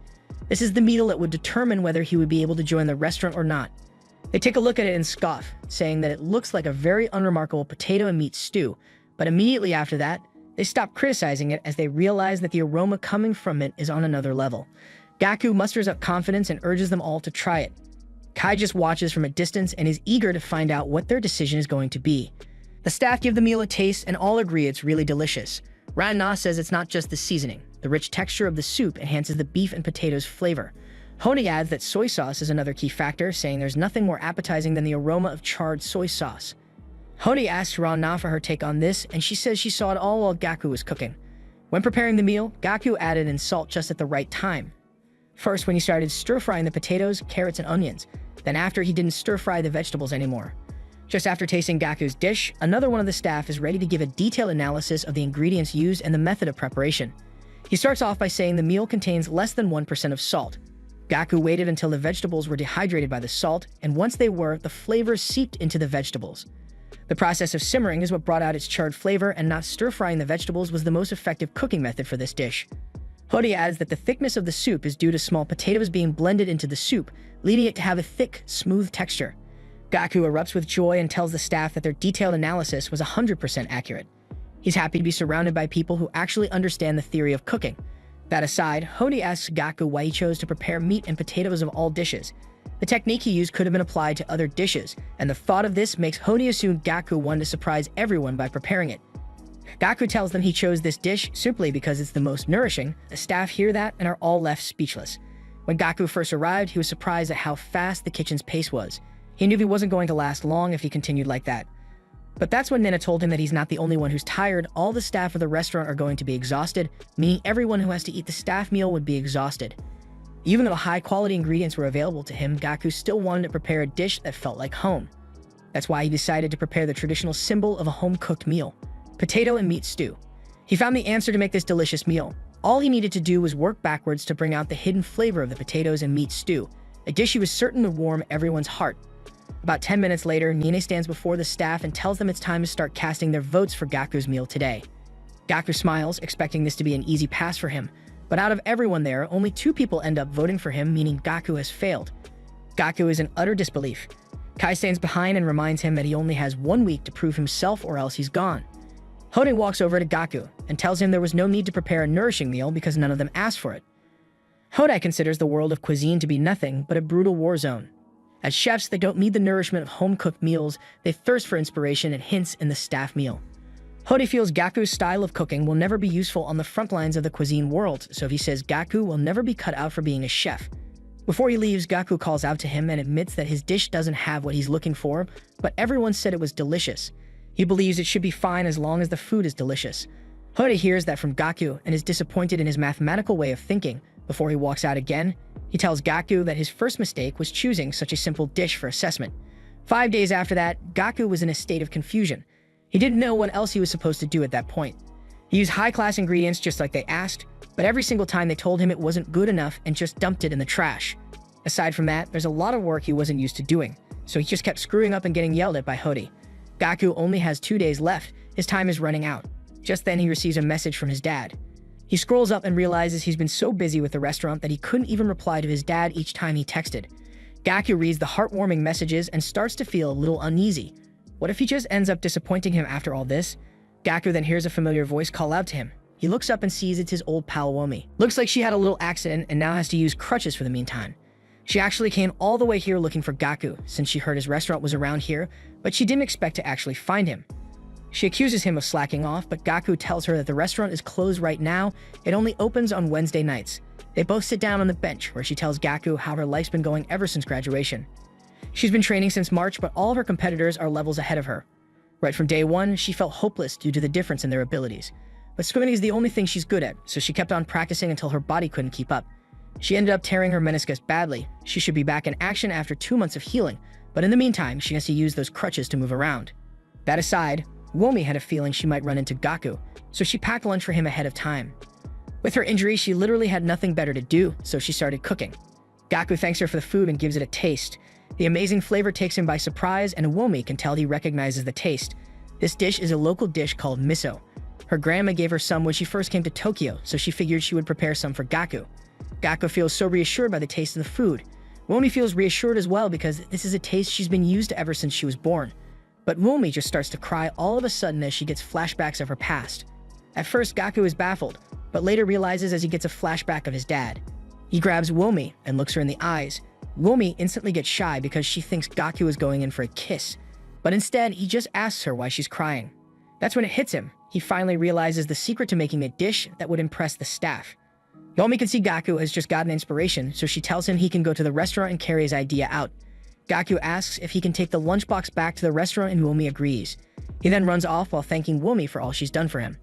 Speaker 1: This is the meal that would determine whether he would be able to join the restaurant or not. They take a look at it and scoff, saying that it looks like a very unremarkable potato and meat stew, but immediately after that, they stop criticizing it as they realize that the aroma coming from it is on another level. Gaku musters up confidence and urges them all to try it. Kai just watches from a distance and is eager to find out what their decision is going to be. The staff give the meal a taste and all agree it's really delicious. Ran-Na says it's not just the seasoning. The rich texture of the soup enhances the beef and potatoes flavor. Honi adds that soy sauce is another key factor, saying there's nothing more appetizing than the aroma of charred soy sauce. Honi asks Ran-Na for her take on this, and she says she saw it all while Gaku was cooking. When preparing the meal, Gaku added in salt just at the right time. First, when he started stir-frying the potatoes, carrots, and onions. Then after, he didn't stir-fry the vegetables anymore. Just after tasting Gaku's dish, another one of the staff is ready to give a detailed analysis of the ingredients used and the method of preparation. He starts off by saying the meal contains less than 1% of salt. Gaku waited until the vegetables were dehydrated by the salt, and once they were, the flavor seeped into the vegetables. The process of simmering is what brought out its charred flavor, and not stir-frying the vegetables was the most effective cooking method for this dish. Hori adds that the thickness of the soup is due to small potatoes being blended into the soup, leading it to have a thick, smooth texture. Gaku erupts with joy and tells the staff that their detailed analysis was 100% accurate. He's happy to be surrounded by people who actually understand the theory of cooking. That aside, Hori asks Gaku why he chose to prepare meat and potatoes of all dishes. The technique he used could have been applied to other dishes, and the thought of this makes Hori assume Gaku wanted to surprise everyone by preparing it. Gaku tells them he chose this dish simply because it's the most nourishing. The staff hear that and are all left speechless. When Gaku first arrived, he was surprised at how fast the kitchen's pace was. He knew he wasn't going to last long if he continued like that. But that's when Nina told him that he's not the only one who's tired. All the staff of the restaurant are going to be exhausted, meaning everyone who has to eat the staff meal would be exhausted. Even though high-quality ingredients were available to him, Gaku still wanted to prepare a dish that felt like home. That's why he decided to prepare the traditional symbol of a home-cooked meal: potato and meat stew. He found the answer to make this delicious meal. All he needed to do was work backwards to bring out the hidden flavor of the potatoes and meat stew, a dish he was certain would warm everyone's heart. About 10 minutes later, Nina stands before the staff and tells them it's time to start casting their votes for Gaku's meal today. Gaku smiles, expecting this to be an easy pass for him, but out of everyone there, only 2 people end up voting for him, meaning Gaku has failed. Gaku is in utter disbelief. Kai stands behind and reminds him that he only has 1 week to prove himself or else he's gone. Hori walks over to Gaku and tells him there was no need to prepare a nourishing meal because none of them asked for it. Hori considers the world of cuisine to be nothing but a brutal war zone. As chefs, they don't need the nourishment of home-cooked meals, they thirst for inspiration and hints in the staff meal. Hori feels Gaku's style of cooking will never be useful on the front lines of the cuisine world, so he says Gaku will never be cut out for being a chef. Before he leaves, Gaku calls out to him and admits that his dish doesn't have what he's looking for, but everyone said it was delicious. He believes it should be fine as long as the food is delicious. Hori hears that from Gaku and is disappointed in his mathematical way of thinking. Before he walks out again, he tells Gaku that his first mistake was choosing such a simple dish for assessment. 5 days after that, Gaku was in a state of confusion. He didn't know what else he was supposed to do at that point. He used high-class ingredients just like they asked, but every single time they told him it wasn't good enough and just dumped it in the trash. Aside from that, there's a lot of work he wasn't used to doing, so he just kept screwing up and getting yelled at by Hori. Gaku only has 2 days left. His time is running out. Just then he receives a message from his dad. He scrolls up and realizes he's been so busy with the restaurant that he couldn't even reply to his dad each time he texted. Gaku reads the heartwarming messages and starts to feel a little uneasy. What if he just ends up disappointing him after all this? Gaku then hears a familiar voice call out to him. He looks up and sees it's his old pal Womi. Looks like she had a little accident and now has to use crutches for the meantime. She actually came all the way here looking for Gaku, since she heard his restaurant was around here, but she didn't expect to actually find him. She accuses him of slacking off, but Gaku tells her that the restaurant is closed right now. It only opens on Wednesday nights. They both sit down on the bench, where she tells Gaku how her life's been going ever since graduation. She's been training since March, but all of her competitors are levels ahead of her. Right from day one, she felt hopeless due to the difference in their abilities. But swimming is the only thing she's good at, so she kept on practicing until her body couldn't keep up. She ended up tearing her meniscus badly. She should be back in action after 2 months of healing, but in the meantime, she has to use those crutches to move around. That aside, Womi had a feeling she might run into Gaku, so she packed lunch for him ahead of time. With her injury, she literally had nothing better to do, so she started cooking. Gaku thanks her for the food and gives it a taste. The amazing flavor takes him by surprise, and Womi can tell he recognizes the taste. This dish is a local dish called miso. Her grandma gave her some when she first came to Tokyo, so she figured she would prepare some for Gaku. Gaku feels so reassured by the taste of the food. Womi feels reassured as well because this is a taste she's been used to ever since she was born. But Womi just starts to cry all of a sudden as she gets flashbacks of her past. At first, Gaku is baffled, but later realizes as he gets a flashback of his dad. He grabs Womi and looks her in the eyes. Womi instantly gets shy because she thinks Gaku is going in for a kiss. But instead, he just asks her why she's crying. That's when it hits him. He finally realizes the secret to making a dish that would impress the staff. Womi can see Gaku has just gotten inspiration, so she tells him he can go to the restaurant and carry his idea out. Gaku asks if he can take the lunchbox back to the restaurant and Womi agrees. He then runs off while thanking Womi for all she's done for him.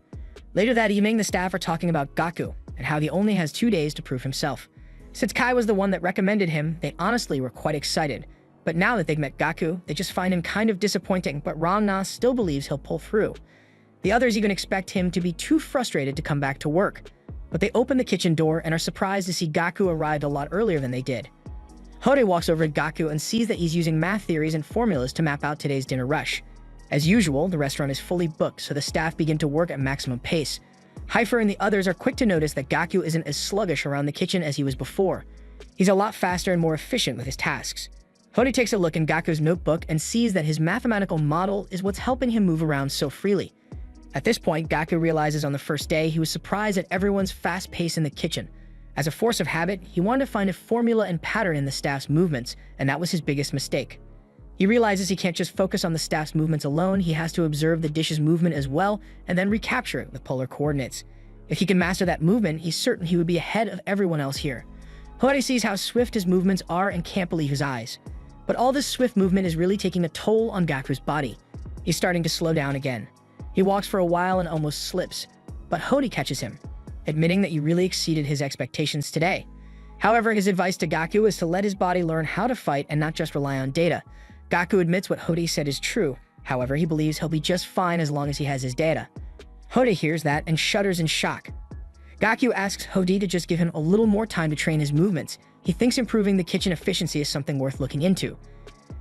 Speaker 1: Later that evening, the staff are talking about Gaku and how he only has 2 days to prove himself. Since Kai was the one that recommended him, they honestly were quite excited. But now that they've met Gaku, they just find him kind of disappointing, but Rangna still believes he'll pull through. The others even expect him to be too frustrated to come back to work. But they open the kitchen door and are surprised to see Gaku arrived a lot earlier than they did. Hode walks over to Gaku and sees that he's using math theories and formulas to map out today's dinner rush. As usual, the restaurant is fully booked, so the staff begin to work at maximum pace. Heifer and the others are quick to notice that Gaku isn't as sluggish around the kitchen as he was before. He's a lot faster and more efficient with his tasks. Hode takes a look in Gaku's notebook and sees that his mathematical model is what's helping him move around so freely. At this point, Gaku realizes on the first day he was surprised at everyone's fast pace in the kitchen. As a force of habit, he wanted to find a formula and pattern in the staff's movements, and that was his biggest mistake. He realizes he can't just focus on the staff's movements alone, he has to observe the dish's movement as well, and then recapture it with polar coordinates. If he can master that movement, he's certain he would be ahead of everyone else here. Hode sees how swift his movements are and can't believe his eyes. But all this swift movement is really taking a toll on Gaku's body. He's starting to slow down again. He walks for a while and almost slips, but Hode catches him, admitting that he really exceeded his expectations today. However, his advice to Gaku is to let his body learn how to fight and not just rely on data. Gaku admits what Hode said is true. However, he believes he'll be just fine as long as he has his data. Hode hears that and shudders in shock. Gaku asks Hode to just give him a little more time to train his movements. He thinks improving the kitchen efficiency is something worth looking into.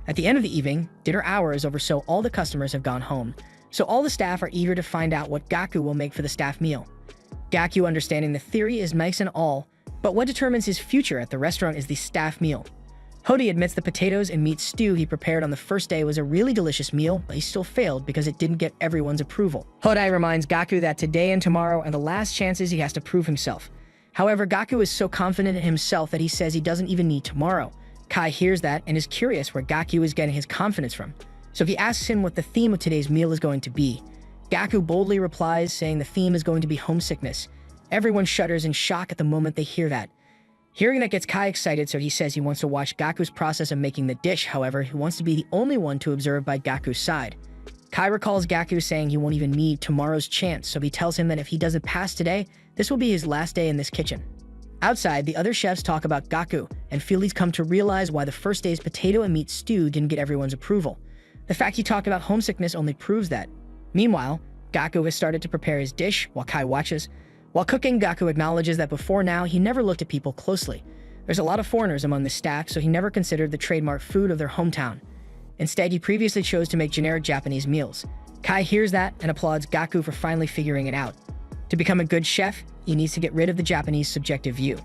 Speaker 1: At the end of the evening, dinner hour is over, so all the customers have gone home. So all the staff are eager to find out what Gaku will make for the staff meal. Gaku, understanding the theory, is nice and all, but what determines his future at the restaurant is the staff meal. Hode admits the potatoes and meat stew he prepared on the first day was a really delicious meal, but he still failed because it didn't get everyone's approval. Hode reminds Gaku that today and tomorrow are the last chances he has to prove himself. However, Gaku is so confident in himself that he says he doesn't even need tomorrow. Kai hears that and is curious where Gaku is getting his confidence from, so he asks him what the theme of today's meal is going to be. Gaku boldly replies, saying the theme is going to be homesickness. Everyone shudders in shock at the moment they hear that. Hearing that gets Kai excited, so he says he wants to watch Gaku's process of making the dish. However, he wants to be the only one to observe by Gaku's side. Kai recalls Gaku saying he won't even need tomorrow's chance, so he tells him that if he doesn't pass today, this will be his last day in this kitchen. Outside, the other chefs talk about Gaku, and feel he's come to realize why the first day's potato and meat stew didn't get everyone's approval. The fact he talked about homesickness only proves that. Meanwhile, Gaku has started to prepare his dish while Kai watches. While cooking, Gaku acknowledges that before now, he never looked at people closely. There's a lot of foreigners among the staff, so he never considered the trademark food of their hometown. Instead, he previously chose to make generic Japanese meals. Kai hears that and applauds Gaku for finally figuring it out. To become a good chef, he needs to get rid of the Japanese subjective view.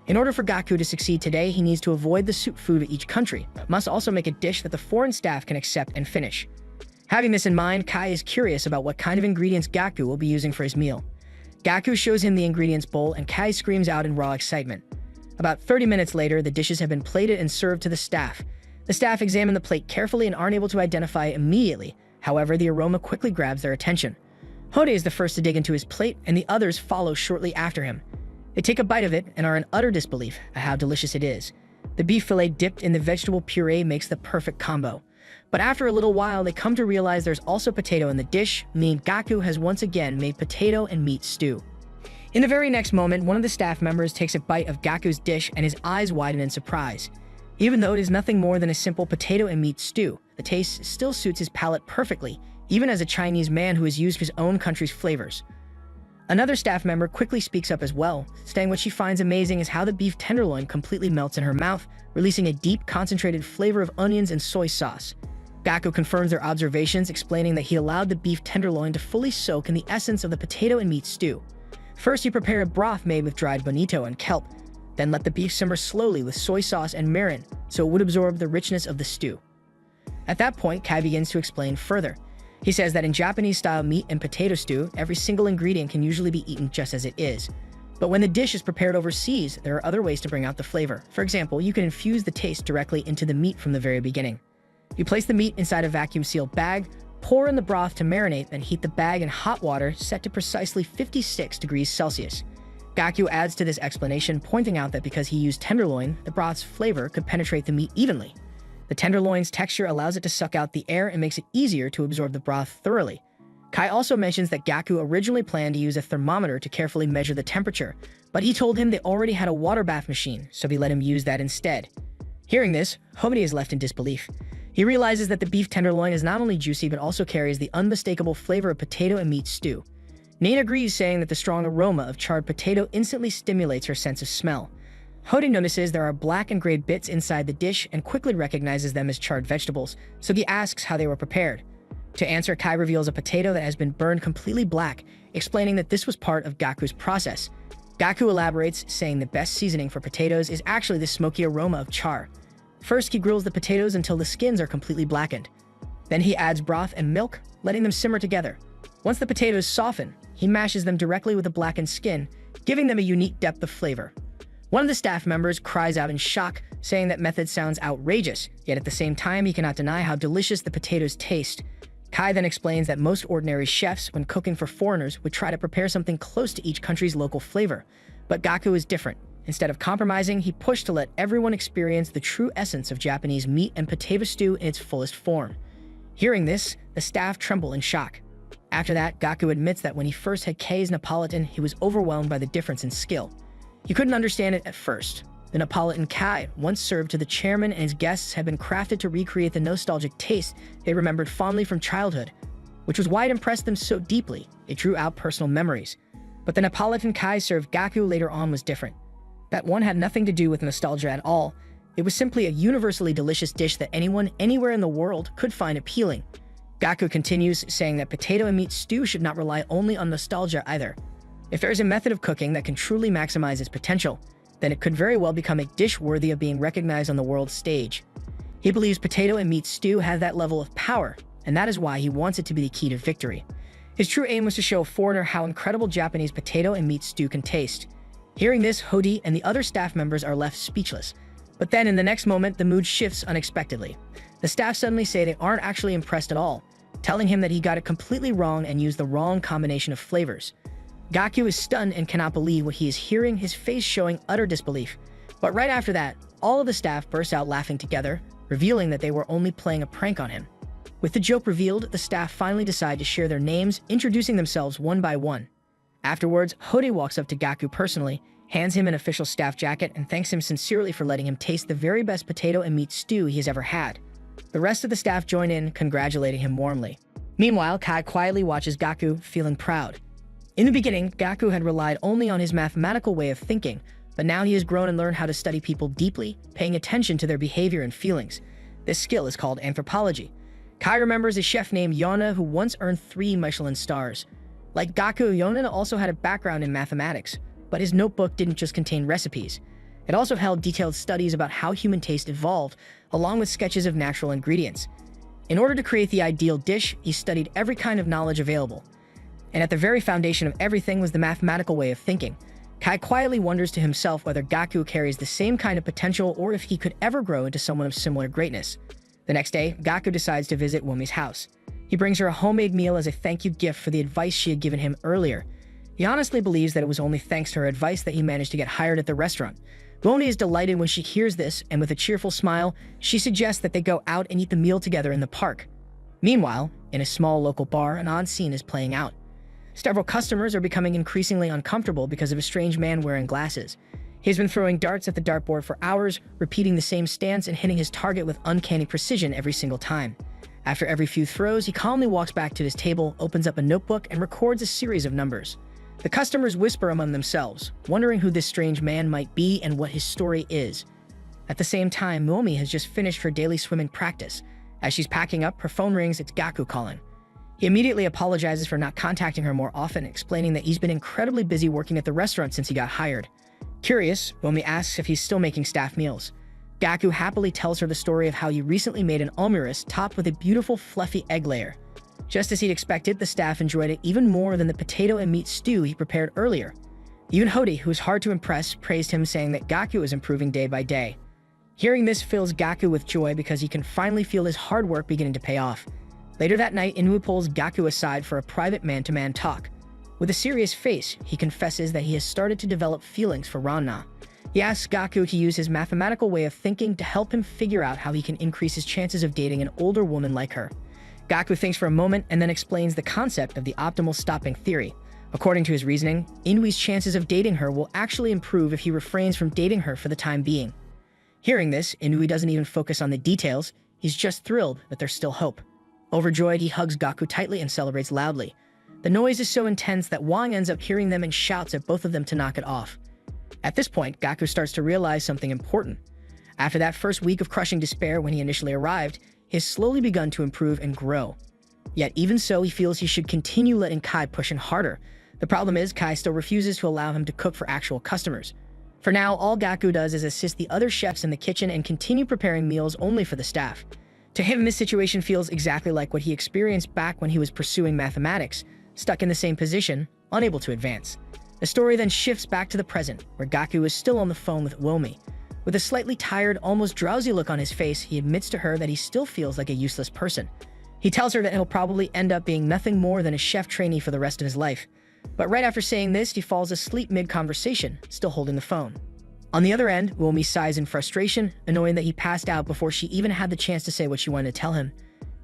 Speaker 1: In order for Gaku to succeed today, he needs to avoid the soup food of each country, but must also make a dish that the foreign staff can accept and finish. Having this in mind, Kai is curious about what kind of ingredients Gaku will be using for his meal. Gaku shows him the ingredients bowl, and Kai screams out in raw excitement. About 30 minutes later, the dishes have been plated and served to the staff. The staff examine the plate carefully and aren't able to identify it immediately. However, the aroma quickly grabs their attention. Hode is the first to dig into his plate, and the others follow shortly after him. They take a bite of it and are in utter disbelief at how delicious it is. The beef fillet dipped in the vegetable puree makes the perfect combo. But after a little while, they come to realize there's also potato in the dish, meaning Gaku has once again made potato and meat stew. In the very next moment, one of the staff members takes a bite of Gaku's dish and his eyes widen in surprise. Even though it is nothing more than a simple potato and meat stew, the taste still suits his palate perfectly, even as a Chinese man who has used his own country's flavors. Another staff member quickly speaks up as well, saying what she finds amazing is how the beef tenderloin completely melts in her mouth, releasing a deep, concentrated flavor of onions and soy sauce. Gaku confirms their observations, explaining that he allowed the beef tenderloin to fully soak in the essence of the potato and meat stew. First, he prepared a broth made with dried bonito and kelp, then let the beef simmer slowly with soy sauce and mirin, so it would absorb the richness of the stew. At that point, Kai begins to explain further. He says that in Japanese-style meat and potato stew, every single ingredient can usually be eaten just as it is. But when the dish is prepared overseas, there are other ways to bring out the flavor. For example, you can infuse the taste directly into the meat from the very beginning. You place the meat inside a vacuum-sealed bag, pour in the broth to marinate, then heat the bag in hot water set to precisely 56 degrees Celsius. Gaku adds to this explanation, pointing out that because he used tenderloin, the broth's flavor could penetrate the meat evenly. The tenderloin's texture allows it to suck out the air and makes it easier to absorb the broth thoroughly. Kai also mentions that Gaku originally planned to use a thermometer to carefully measure the temperature, but he told him they already had a water bath machine, so he let him use that instead. Hearing this, Hode is left in disbelief. He realizes that the beef tenderloin is not only juicy but also carries the unmistakable flavor of potato and meat stew. Nane agrees, saying that the strong aroma of charred potato instantly stimulates her sense of smell. Hody notices there are black and gray bits inside the dish and quickly recognizes them as charred vegetables, so he asks how they were prepared. To answer, Kai reveals a potato that has been burned completely black, explaining that this was part of Gaku's process. Gaku elaborates, saying the best seasoning for potatoes is actually the smoky aroma of char. First, he grills the potatoes until the skins are completely blackened. Then he adds broth and milk, letting them simmer together. Once the potatoes soften, he mashes them directly with the blackened skin, giving them a unique depth of flavor. One of the staff members cries out in shock, saying that method sounds outrageous, yet at the same time he cannot deny how delicious the potatoes taste. Kai then explains that most ordinary chefs, when cooking for foreigners, would try to prepare something close to each country's local flavor. But Gaku is different. Instead of compromising, he pushed to let everyone experience the true essence of Japanese meat and potato stew in its fullest form. Hearing this, the staff tremble in shock. After that, Gaku admits that when he first had Kei's Neapolitan, he was overwhelmed by the difference in skill. He couldn't understand it at first. The Neapolitan Kai, once served to the chairman and his guests, had been crafted to recreate the nostalgic taste they remembered fondly from childhood, which was why it impressed them so deeply. It drew out personal memories. But the Neapolitan Kai served Gaku later on was different. That one had nothing to do with nostalgia at all. It was simply a universally delicious dish that anyone, anywhere in the world, could find appealing. Gaku continues, saying that potato and meat stew should not rely only on nostalgia either. If there is a method of cooking that can truly maximize its potential, then it could very well become a dish worthy of being recognized on the world stage. He believes potato and meat stew have that level of power, and that is why he wants it to be the key to victory. His true aim was to show a foreigner how incredible Japanese potato and meat stew can taste. Hearing this, Hody and the other staff members are left speechless. But then in the next moment, the mood shifts unexpectedly. The staff suddenly say they aren't actually impressed at all, telling him that he got it completely wrong and used the wrong combination of flavors. Gaku is stunned and cannot believe what he is hearing, his face showing utter disbelief. But right after that, all of the staff burst out laughing together, revealing that they were only playing a prank on him. With the joke revealed, the staff finally decide to share their names, introducing themselves one by one. Afterwards, Hody walks up to Gaku personally, hands him an official staff jacket, and thanks him sincerely for letting him taste the very best potato and meat stew he has ever had. The rest of the staff join in, congratulating him warmly. Meanwhile, Kai quietly watches Gaku, feeling proud. In the beginning, Gaku had relied only on his mathematical way of thinking, but now he has grown and learned how to study people deeply, paying attention to their behavior and feelings. This skill is called anthropology. Kai remembers a chef named Yona who once earned 3 Michelin stars. Like Gaku, Yona also had a background in mathematics, but his notebook didn't just contain recipes. It also held detailed studies about how human taste evolved, along with sketches of natural ingredients. In order to create the ideal dish, he studied every kind of knowledge available. And at the very foundation of everything was the mathematical way of thinking. Kai quietly wonders to himself whether Gaku carries the same kind of potential or if he could ever grow into someone of similar greatness. The next day, Gaku decides to visit Womi's house. He brings her a homemade meal as a thank you gift for the advice she had given him earlier. He honestly believes that it was only thanks to her advice that he managed to get hired at the restaurant. Womi is delighted when she hears this, and with a cheerful smile, she suggests that they go out and eat the meal together in the park. Meanwhile, in a small local bar, an odd scene is playing out. Several customers are becoming increasingly uncomfortable because of a strange man wearing glasses. He's been throwing darts at the dartboard for hours, repeating the same stance and hitting his target with uncanny precision every single time. After every few throws, he calmly walks back to his table, opens up a notebook, and records a series of numbers. The customers whisper among themselves, wondering who this strange man might be and what his story is. At the same time, Momi has just finished her daily swimming practice. As she's packing up, her phone rings, it's Gaku calling. He immediately apologizes for not contacting her more often, explaining that he's been incredibly busy working at the restaurant since he got hired. Curious, Momi asks if he's still making staff meals. Gaku happily tells her the story of how he recently made an omuris topped with a beautiful fluffy egg layer. Just as he'd expected, the staff enjoyed it even more than the potato and meat stew he prepared earlier. Even Hody, who's hard to impress, praised him, saying that Gaku is improving day by day. Hearing this fills Gaku with joy because he can finally feel his hard work beginning to pay off. Later that night, Inui pulls Gaku aside for a private man-to-man talk. With a serious face, he confesses that he has started to develop feelings for Ranna. He asks Gaku to use his mathematical way of thinking to help him figure out how he can increase his chances of dating an older woman like her. Gaku thinks for a moment and then explains the concept of the optimal stopping theory. According to his reasoning, Inui's chances of dating her will actually improve if he refrains from dating her for the time being. Hearing this, Inui doesn't even focus on the details, he's just thrilled that there's still hope. Overjoyed, he hugs Gaku tightly and celebrates loudly. The noise is so intense that Wang ends up hearing them and shouts at both of them to knock it off. At this point, Gaku starts to realize something important. After that first week of crushing despair when he initially arrived, he has slowly begun to improve and grow. Yet even so, he feels he should continue letting Kai push him harder. The problem is, Kai still refuses to allow him to cook for actual customers. For now, all Gaku does is assist the other chefs in the kitchen and continue preparing meals only for the staff. To him, this situation feels exactly like what he experienced back when he was pursuing mathematics, stuck in the same position, unable to advance. The story then shifts back to the present, where Gaku is still on the phone with Womi. With a slightly tired, almost drowsy look on his face, he admits to her that he still feels like a useless person. He tells her that he'll probably end up being nothing more than a chef trainee for the rest of his life. But right after saying this, he falls asleep mid-conversation, still holding the phone. On the other end, Womi sighs in frustration, annoying that he passed out before she even had the chance to say what she wanted to tell him.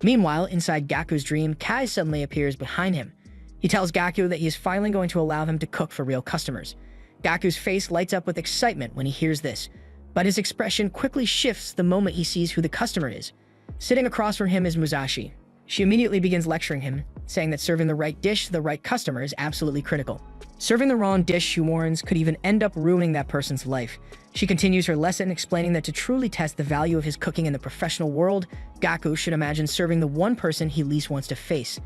Speaker 1: Meanwhile, inside Gaku's dream, Kai suddenly appears behind him. He tells Gaku that he is finally going to allow him to cook for real customers. Gaku's face lights up with excitement when he hears this, but his expression quickly shifts the moment he sees who the customer is. Sitting across from him is Musashi. She immediately begins lecturing him, saying that serving the right dish to the right customer is absolutely critical. Serving the wrong dish, she warns, could even end up ruining that person's life. She continues her lesson, explaining that to truly test the value of his cooking in the professional world, Gaku should imagine serving the one person he least wants to face.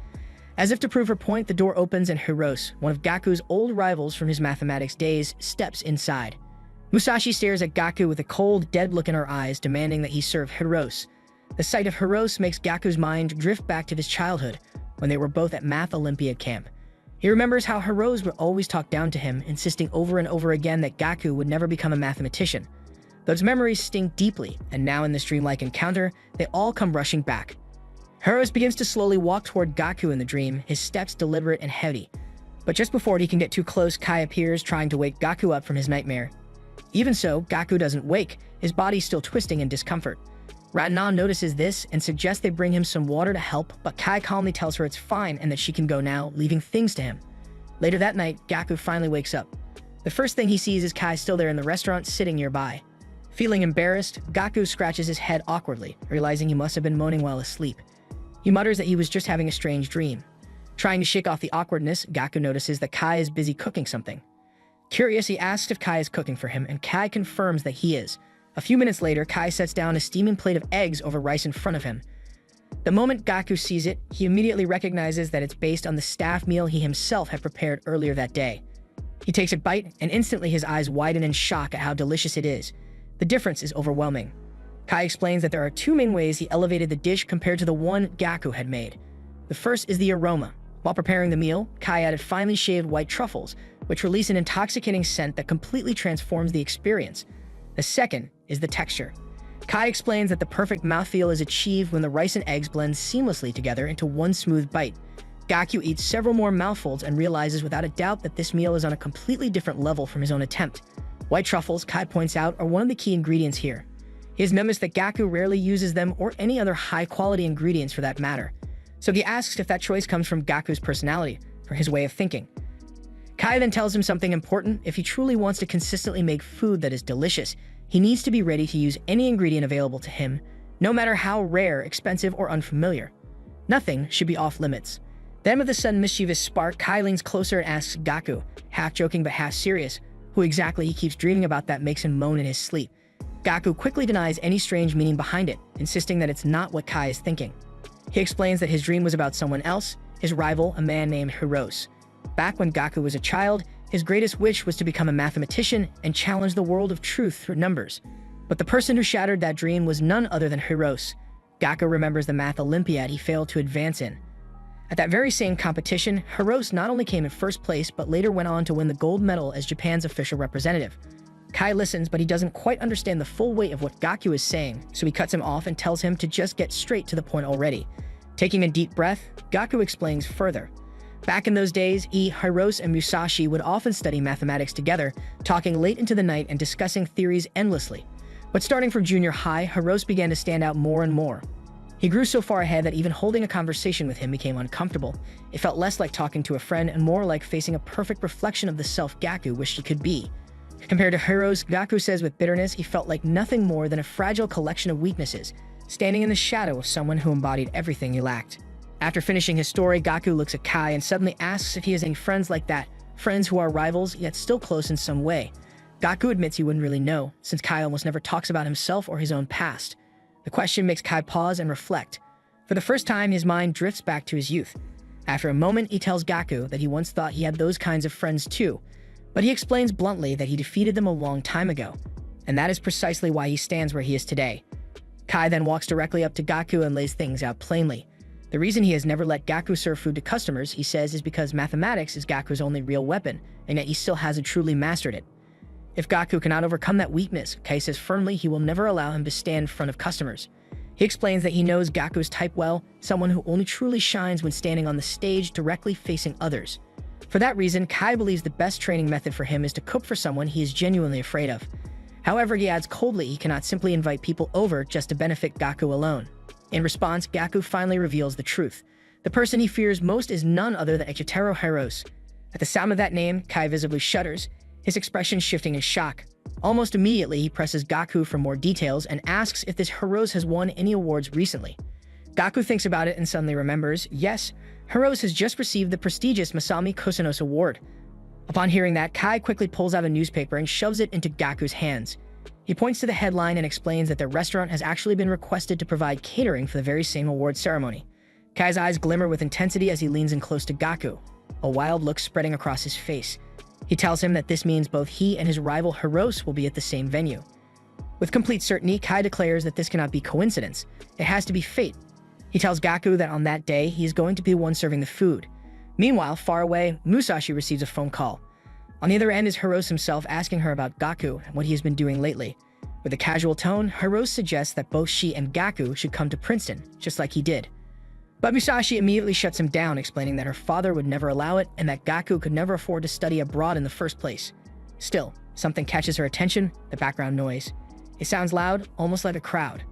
Speaker 1: As if to prove her point, the door opens and Hirose, one of Gaku's old rivals from his mathematics days, steps inside. Musashi stares at Gaku with a cold, dead look in her eyes, demanding that he serve Hirose. The sight of Hirose makes Gaku's mind drift back to his childhood, when they were both at Math Olympiad camp. He remembers how Hirose would always talk down to him, insisting over and over again that Gaku would never become a mathematician. Those memories sting deeply, and now in this dreamlike encounter, they all come rushing back. Hirose begins to slowly walk toward Gaku in the dream, his steps deliberate and heavy. But just before he can get too close, Kai appears, trying to wake Gaku up from his nightmare. Even so, Gaku doesn't wake, his body still twisting in discomfort. Ratanon notices this and suggests they bring him some water to help, but Kai calmly tells her it's fine and that she can go now, leaving things to him. Later that night, Gaku finally wakes up. The first thing he sees is Kai still there in the restaurant, sitting nearby. Feeling embarrassed, Gaku scratches his head awkwardly, realizing he must have been moaning while asleep. He mutters that he was just having a strange dream. Trying to shake off the awkwardness, Gaku notices that Kai is busy cooking something. Curious, he asks if Kai is cooking for him, and Kai confirms that he is. A few minutes later, Kai sets down a steaming plate of eggs over rice in front of him. The moment Gaku sees it, he immediately recognizes that it's based on the staff meal he himself had prepared earlier that day. He takes a bite, and instantly his eyes widen in shock at how delicious it is. The difference is overwhelming. Kai explains that there are two main ways he elevated the dish compared to the one Gaku had made. The first is the aroma. While preparing the meal, Kai added finely shaved white truffles, which release an intoxicating scent that completely transforms the experience. The second is the texture. Kai explains that the perfect mouthfeel is achieved when the rice and eggs blend seamlessly together into one smooth bite. Gaku eats several more mouthfuls and realizes without a doubt that this meal is on a completely different level from his own attempt. White truffles, Kai points out, are one of the key ingredients here. He has noticed that Gaku rarely uses them or any other high-quality ingredients for that matter. So he asks if that choice comes from Gaku's personality, or his way of thinking. Kai then tells him something important. If he truly wants to consistently make food that is delicious, he needs to be ready to use any ingredient available to him, no matter how rare, expensive, or unfamiliar. Nothing should be off-limits. Then with a sudden mischievous spark, Kai leans closer and asks Gaku, half joking but half serious, who exactly he keeps dreaming about that makes him moan in his sleep. Gaku quickly denies any strange meaning behind it, insisting that it's not what Kai is thinking. He explains that his dream was about someone else, his rival, a man named Hirose. Back when Gaku was a child, his greatest wish was to become a mathematician and challenge the world of truth through numbers. But the person who shattered that dream was none other than Hirose. Gaku remembers the Math Olympiad he failed to advance in. At that very same competition, Hirose not only came in first place, but later went on to win the gold medal as Japan's official representative. Kai listens, but he doesn't quite understand the full weight of what Gaku is saying, so he cuts him off and tells him to just get straight to the point already. Taking a deep breath, Gaku explains further. Back in those days, Hirose and Musashi would often study mathematics together, talking late into the night and discussing theories endlessly. But starting from junior high, Hirose began to stand out more and more. He grew so far ahead that even holding a conversation with him became uncomfortable. It felt less like talking to a friend and more like facing a perfect reflection of the self Gaku wished he could be. Compared to Hirose, Gaku says with bitterness he felt like nothing more than a fragile collection of weaknesses, standing in the shadow of someone who embodied everything he lacked. After finishing his story, Gaku looks at Kai and suddenly asks if he has any friends like that, friends who are rivals yet still close in some way. Gaku admits he wouldn't really know, since Kai almost never talks about himself or his own past. The question makes Kai pause and reflect. For the first time, his mind drifts back to his youth. After a moment, he tells Gaku that he once thought he had those kinds of friends too, but he explains bluntly that he defeated them a long time ago, and that is precisely why he stands where he is today. Kai then walks directly up to Gaku and lays things out plainly. The reason he has never let Gaku serve food to customers, he says, is because mathematics is Gaku's only real weapon, and yet he still hasn't truly mastered it. If Gaku cannot overcome that weakness, Kai says firmly he will never allow him to stand in front of customers. He explains that he knows Gaku's type well, someone who only truly shines when standing on the stage directly facing others. For that reason, Kai believes the best training method for him is to cook for someone he is genuinely afraid of. However, he adds coldly he cannot simply invite people over just to benefit Gaku alone. In response, Gaku finally reveals the truth. The person he fears most is none other than Echitero Hirose. At the sound of that name, Kai visibly shudders, his expression shifting in shock. Almost immediately, he presses Gaku for more details and asks if this Hirose has won any awards recently. Gaku thinks about it and suddenly remembers, yes, Hirose has just received the prestigious Masami Kusanos Award. Upon hearing that, Kai quickly pulls out a newspaper and shoves it into Gaku's hands. He points to the headline and explains that their restaurant has actually been requested to provide catering for the very same award ceremony. Kai's eyes glimmer with intensity as he leans in close to Gaku, a wild look spreading across his face. He tells him that this means both he and his rival Hirose will be at the same venue. With complete certainty, Kai declares that this cannot be coincidence. It has to be fate. He tells Gaku that on that day, he is going to be the one serving the food. Meanwhile, far away, Musashi receives a phone call. On the other end is Hirose himself asking her about Gaku and what he has been doing lately. With a casual tone, Hirose suggests that both she and Gaku should come to Princeton, just like he did. But Musashi immediately shuts him down, explaining that her father would never allow it and that Gaku could never afford to study abroad in the first place. Still, something catches her attention, the background noise. It sounds loud, almost like a crowd.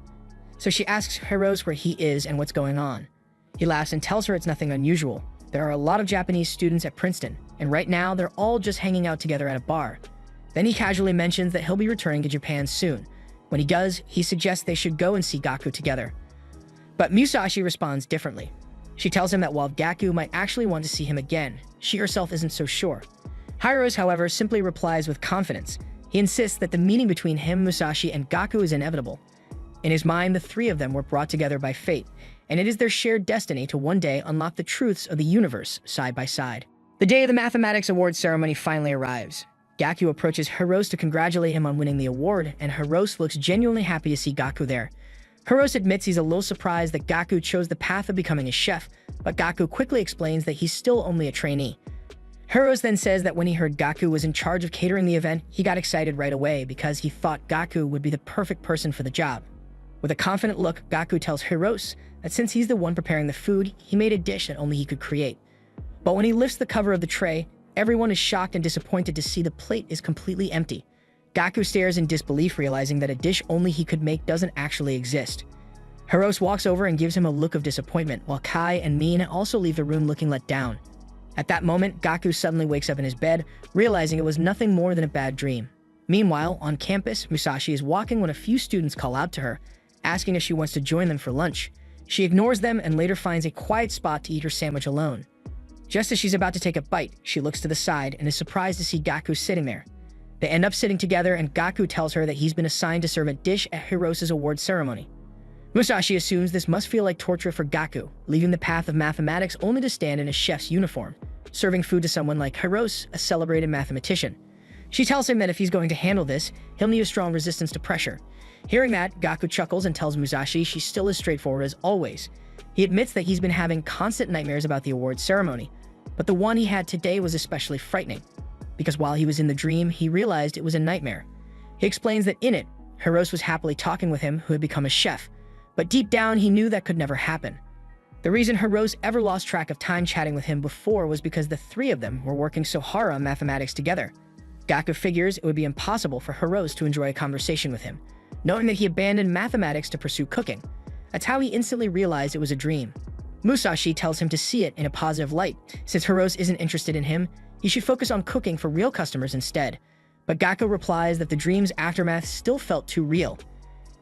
Speaker 1: So she asks Hirose where he is and what's going on. He laughs and tells her it's nothing unusual. There are a lot of Japanese students at Princeton, and right now they're all just hanging out together at a bar. Then he casually mentions that he'll be returning to Japan soon. When he does, he suggests they should go and see Gaku together. But Musashi responds differently. She tells him that while Gaku might actually want to see him again, she herself isn't so sure. Hirose, however, simply replies with confidence. He insists that the meeting between him, Musashi, and Gaku is inevitable. In his mind, the three of them were brought together by fate, and it is their shared destiny to one day unlock the truths of the universe side by side. The day of the Mathematics Award ceremony finally arrives. Gaku approaches Hirose to congratulate him on winning the award, and Hirose looks genuinely happy to see Gaku there. Hirose admits he's a little surprised that Gaku chose the path of becoming a chef, but Gaku quickly explains that he's still only a trainee. Hirose then says that when he heard Gaku was in charge of catering the event, he got excited right away because he thought Gaku would be the perfect person for the job. With a confident look, Gaku tells Hirose that since he's the one preparing the food, he made a dish that only he could create. But when he lifts the cover of the tray, everyone is shocked and disappointed to see the plate is completely empty. Gaku stares in disbelief, realizing that a dish only he could make doesn't actually exist. Hirose walks over and gives him a look of disappointment, while Kai and Min also leave the room looking let down. At that moment, Gaku suddenly wakes up in his bed, realizing it was nothing more than a bad dream. Meanwhile, on campus, Musashi is walking when a few students call out to her, asking if she wants to join them for lunch. She ignores them and later finds a quiet spot to eat her sandwich alone. Just as she's about to take a bite, she looks to the side and is surprised to see Gaku sitting there. They end up sitting together and Gaku tells her that he's been assigned to serve a dish at Hirose's award ceremony. Musashi assumes this must feel like torture for Gaku, leaving the path of mathematics only to stand in a chef's uniform, serving food to someone like Hirose, a celebrated mathematician. She tells him that if he's going to handle this, he'll need a strong resistance to pressure. Hearing that, Gaku chuckles and tells Musashi she's still as straightforward as always. He admits that he's been having constant nightmares about the award ceremony, but the one he had today was especially frightening, because while he was in the dream, he realized it was a nightmare. He explains that in it, Hirose was happily talking with him who had become a chef, but deep down he knew that could never happen. The reason Hirose ever lost track of time chatting with him before was because the three of them were working so hard on mathematics together. Gaku figures it would be impossible for Hirose to enjoy a conversation with him, knowing that he abandoned mathematics to pursue cooking. That's how he instantly realized it was a dream. Musashi tells him to see it in a positive light. Since Hirose isn't interested in him, he should focus on cooking for real customers instead. But Gaku replies that the dream's aftermath still felt too real.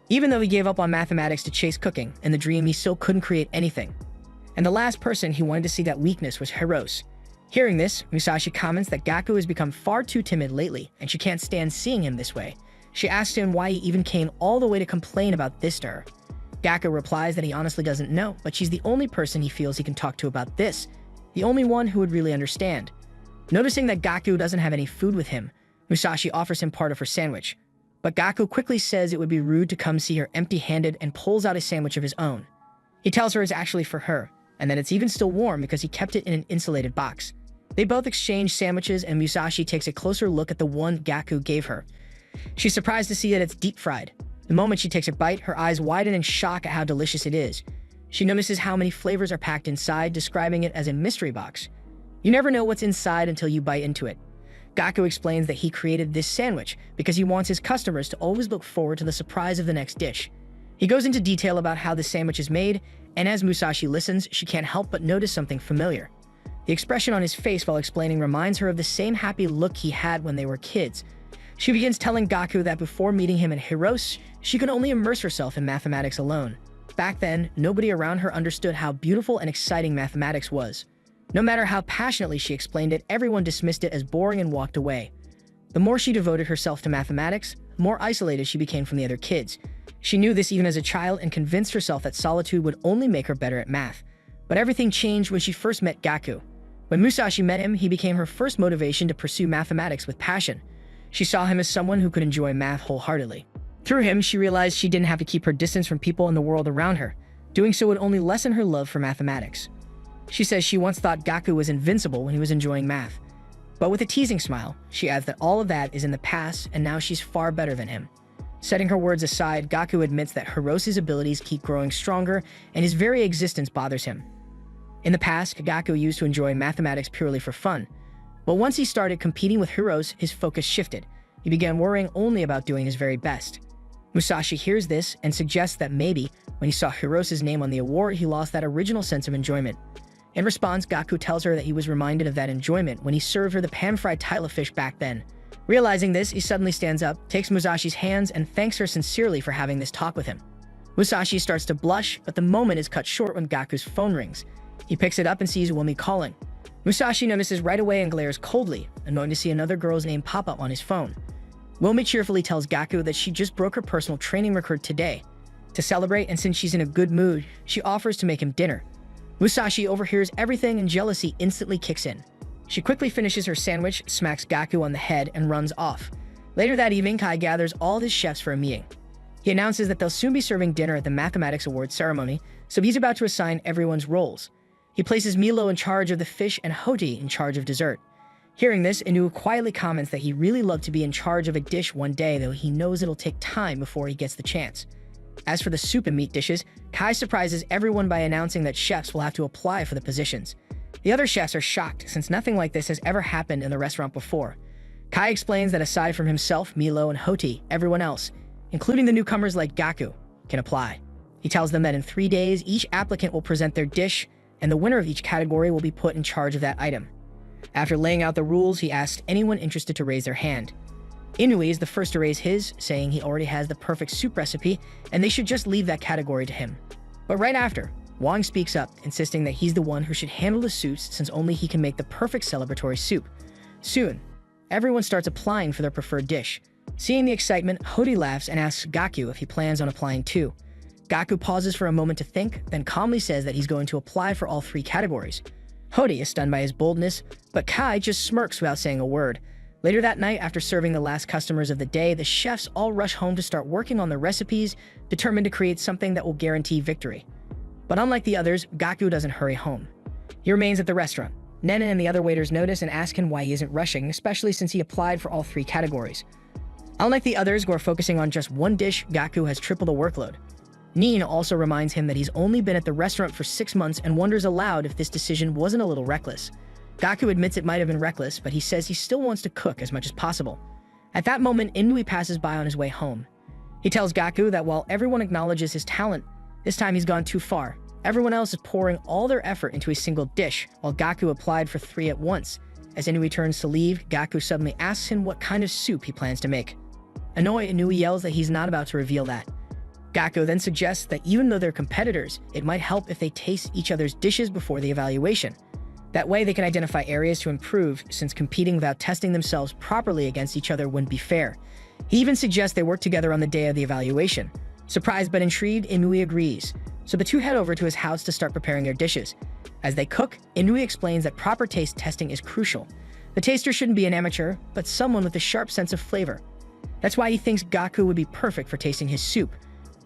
Speaker 1: Even though he gave up on mathematics to chase cooking, in the dream he still couldn't create anything. And the last person he wanted to see that weakness was Hirose. Hearing this, Musashi comments that Gaku has become far too timid lately, and she can't stand seeing him this way. She asks him why he even came all the way to complain about this to her. Gaku replies that he honestly doesn't know, but she's the only person he feels he can talk to about this, the only one who would really understand. Noticing that Gaku doesn't have any food with him, Musashi offers him part of her sandwich. But Gaku quickly says it would be rude to come see her empty-handed and pulls out a sandwich of his own. He tells her it's actually for her, and that it's even still warm because he kept it in an insulated box. They both exchange sandwiches, and Musashi takes a closer look at the one Gaku gave her. She's surprised to see that it's deep-fried. The moment she takes a bite, her eyes widen in shock at how delicious it is. She notices how many flavors are packed inside, describing it as a mystery box. You never know what's inside until you bite into it. Gaku explains that he created this sandwich because he wants his customers to always look forward to the surprise of the next dish. He goes into detail about how the sandwich is made, and as Musashi listens, she can't help but notice something familiar. The expression on his face while explaining reminds her of the same happy look he had when they were kids. She begins telling Gaku that before meeting him in Hirose, she could only immerse herself in mathematics alone. Back then, nobody around her understood how beautiful and exciting mathematics was. No matter how passionately she explained it, everyone dismissed it as boring and walked away. The more she devoted herself to mathematics, the more isolated she became from the other kids. She knew this even as a child and convinced herself that solitude would only make her better at math. But everything changed when she first met Gaku. When Musashi met him, he became her first motivation to pursue mathematics with passion. She saw him as someone who could enjoy math wholeheartedly. Through him, she realized she didn't have to keep her distance from people in the world around her. Doing so would only lessen her love for mathematics. She says she once thought Gaku was invincible when he was enjoying math. But with a teasing smile, she adds that all of that is in the past and now she's far better than him. Setting her words aside, Gaku admits that Hirose's abilities keep growing stronger and his very existence bothers him. In the past, Gaku used to enjoy mathematics purely for fun. But once he started competing with Hirose, his focus shifted. He began worrying only about doing his very best. Musashi hears this and suggests that maybe, when he saw Hirose's name on the award, he lost that original sense of enjoyment. In response, Gaku tells her that he was reminded of that enjoyment when he served her the pan-fried tilapia fish back then. Realizing this, he suddenly stands up, takes Musashi's hands, and thanks her sincerely for having this talk with him. Musashi starts to blush, but the moment is cut short when Gaku's phone rings. He picks it up and sees Wumi calling. Musashi notices right away and glares coldly, annoyed to see another girl's name pop up on his phone. Wumi cheerfully tells Gaku that she just broke her personal training record today. To celebrate, and since she's in a good mood, she offers to make him dinner. Musashi overhears everything and jealousy instantly kicks in. She quickly finishes her sandwich, smacks Gaku on the head, and runs off. Later that evening, Kai gathers all his chefs for a meeting. He announces that they'll soon be serving dinner at the Mathematics Awards ceremony, so he's about to assign everyone's roles. He places Milo in charge of the fish and Hoti in charge of dessert. Hearing this, Inu quietly comments that he really loved to be in charge of a dish one day, though he knows it'll take time before he gets the chance. As for the soup and meat dishes, Kai surprises everyone by announcing that chefs will have to apply for the positions. The other chefs are shocked, since nothing like this has ever happened in the restaurant before. Kai explains that aside from himself, Milo, and Hoti, everyone else, including the newcomers like Gaku, can apply. He tells them that in 3 days, each applicant will present their dish, and the winner of each category will be put in charge of that item. After laying out the rules, he asked anyone interested to raise their hand. Inui is the first to raise his, saying he already has the perfect soup recipe, and they should just leave that category to him. But right after, Wang speaks up, insisting that he's the one who should handle the soups since only he can make the perfect celebratory soup. Soon, everyone starts applying for their preferred dish. Seeing the excitement, Hoti laughs and asks Gaku if he plans on applying too. Gaku pauses for a moment to think, then calmly says that he's going to apply for all 3 categories. Hoti is stunned by his boldness, but Kai just smirks without saying a word. Later that night, after serving the last customers of the day, the chefs all rush home to start working on their recipes, determined to create something that will guarantee victory. But unlike the others, Gaku doesn't hurry home. He remains at the restaurant. Nena and the other waiters notice and ask him why he isn't rushing, especially since he applied for all 3 categories. Unlike the others who are focusing on just one dish, Gaku has triple the workload. Nin also reminds him that he's only been at the restaurant for 6 months and wonders aloud if this decision wasn't a little reckless. Gaku admits it might have been reckless, but he says he still wants to cook as much as possible. At that moment, Inui passes by on his way home. He tells Gaku that while everyone acknowledges his talent, this time he's gone too far. Everyone else is pouring all their effort into a single dish, while Gaku applied for 3 at once. As Inui turns to leave, Gaku suddenly asks him what kind of soup he plans to make. Annoyed, Inui yells that he's not about to reveal that. Gakko then suggests that even though they're competitors, it might help if they taste each other's dishes before the evaluation. That way they can identify areas to improve, since competing without testing themselves properly against each other wouldn't be fair. He even suggests they work together on the day of the evaluation. Surprised but intrigued, Inui agrees. So the two head over to his house to start preparing their dishes. As they cook, Inui explains that proper taste testing is crucial. The taster shouldn't be an amateur, but someone with a sharp sense of flavor. That's why he thinks Gakko would be perfect for tasting his soup.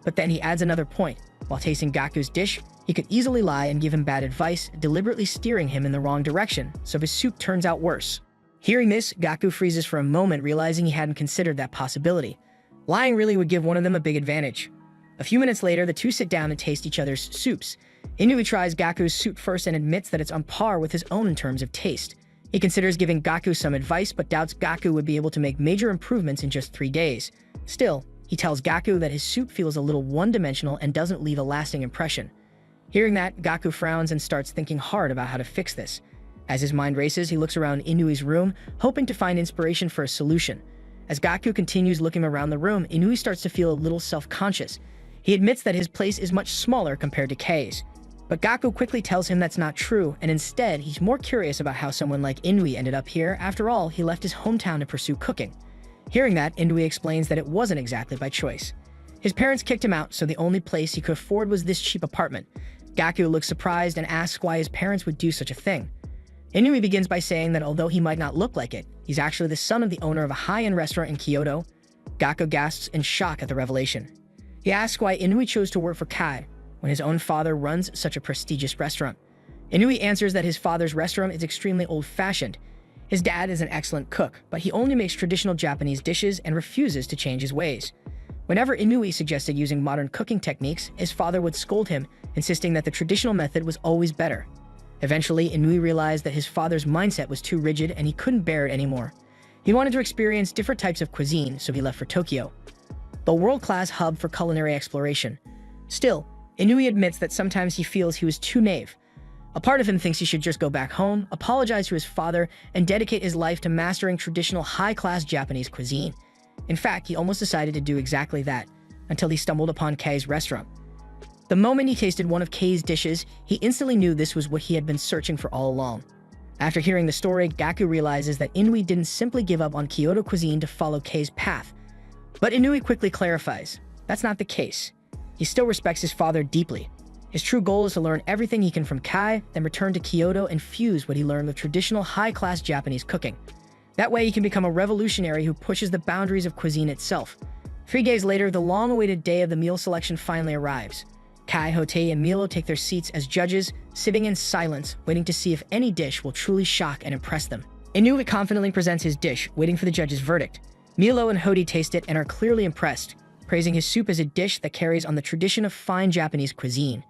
Speaker 1: But then he adds another point. While tasting Gakko's dish, he could easily lie and give him bad advice, deliberately steering him in the wrong direction, so his soup turns out worse. Hearing this, Gakko freezes for a moment, realizing he hadn't considered that possibility. Lying really would give one of them a big advantage. A few minutes later, the two sit down and taste each other's soups. Inui tries Gakko's soup first and admits that it's on par with his own in terms of taste. He considers giving Gakko some advice, but doubts Gakko would be able to make major improvements in just 3 days. Still, he tells Gakko that his soup feels a little one-dimensional and doesn't leave a lasting impression. Hearing that, Gakko frowns and starts thinking hard about how to fix this. As his mind races, he looks around Inui's room, hoping to find inspiration for a solution. As Gakko continues looking around the room, Inui starts to feel a little self-conscious. He admits that his place is much smaller compared to Kei's. But Gakko quickly tells him that's not true, and instead, he's more curious about how someone like Inui ended up here. After all, he left his hometown to pursue cooking. Hearing that, Inui explains that it wasn't exactly by choice. His parents kicked him out, so the only place he could afford was this cheap apartment. Gakko looks surprised and asks why his parents would do such a thing. Inui begins by saying that although he might not look like it, he's actually the son of the owner of a high-end restaurant in Kyoto. Gakko gasps in shock at the revelation. He asks why Inui chose to work for Kai when his own father runs such a prestigious restaurant. Inui answers that his father's restaurant is extremely old-fashioned. His dad is an excellent cook, but he only makes traditional Japanese dishes and refuses to change his ways. Whenever Inui suggested using modern cooking techniques, his father would scold him, insisting that the traditional method was always better. Eventually, Inui realized that his father's mindset was too rigid and he couldn't bear it anymore. He wanted to experience different types of cuisine, so he left for Tokyo, the world-class hub for culinary exploration. Still, Inui admits that sometimes he feels he was too naive. A part of him thinks he should just go back home, apologize to his father, and dedicate his life to mastering traditional high-class Japanese cuisine. In fact, he almost decided to do exactly that, until he stumbled upon Kei's restaurant. The moment he tasted one of Kei's dishes, he instantly knew this was what he had been searching for all along. After hearing the story, Gakko realizes that Inui didn't simply give up on Kyoto cuisine to follow Kei's path. But Inui quickly clarifies, that's not the case. He still respects his father deeply. His true goal is to learn everything he can from Kai, then return to Kyoto and fuse what he learned with traditional high-class Japanese cooking. That way he can become a revolutionary who pushes the boundaries of cuisine itself. 3 days later, the long-awaited day of the meal selection finally arrives. Kai, Hotei, and Milo take their seats as judges, sitting in silence, waiting to see if any dish will truly shock and impress them. Inui confidently presents his dish, waiting for the judge's verdict. Milo and Hotei taste it and are clearly impressed, praising his soup as a dish that carries on the tradition of fine Japanese cuisine.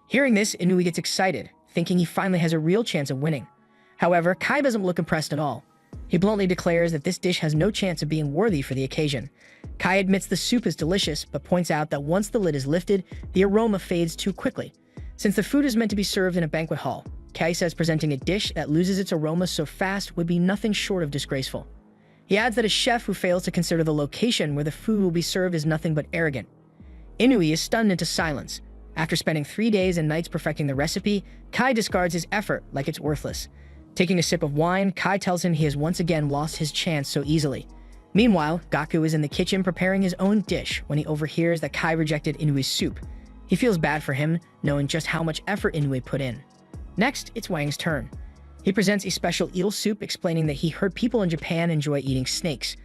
Speaker 1: Hearing this, Inui gets excited, thinking he finally has a real chance of winning. However, Kai doesn't look impressed at all. He bluntly declares that this dish has no chance of being worthy for the occasion. Kai admits the soup is delicious, but points out that once the lid is lifted, the aroma fades too quickly. Since the food is meant to be served in a banquet hall, Kai says presenting a dish that loses its aroma so fast would be nothing short of disgraceful. He adds that a chef who fails to consider the location where the food will be served is nothing but arrogant. Inui is stunned into silence. After spending 3 days and nights perfecting the recipe, Kai discards his effort like it's worthless. Taking a sip of wine, Kai tells him he has once again lost his chance so easily. Meanwhile, Gakko is in the kitchen preparing his own dish when he overhears that Kai rejected Inui's soup. He feels bad for him, knowing just how much effort Inui put in. Next, it's Wang's turn. He presents a special eel soup, explaining that he heard people in Japan enjoy eating snakes.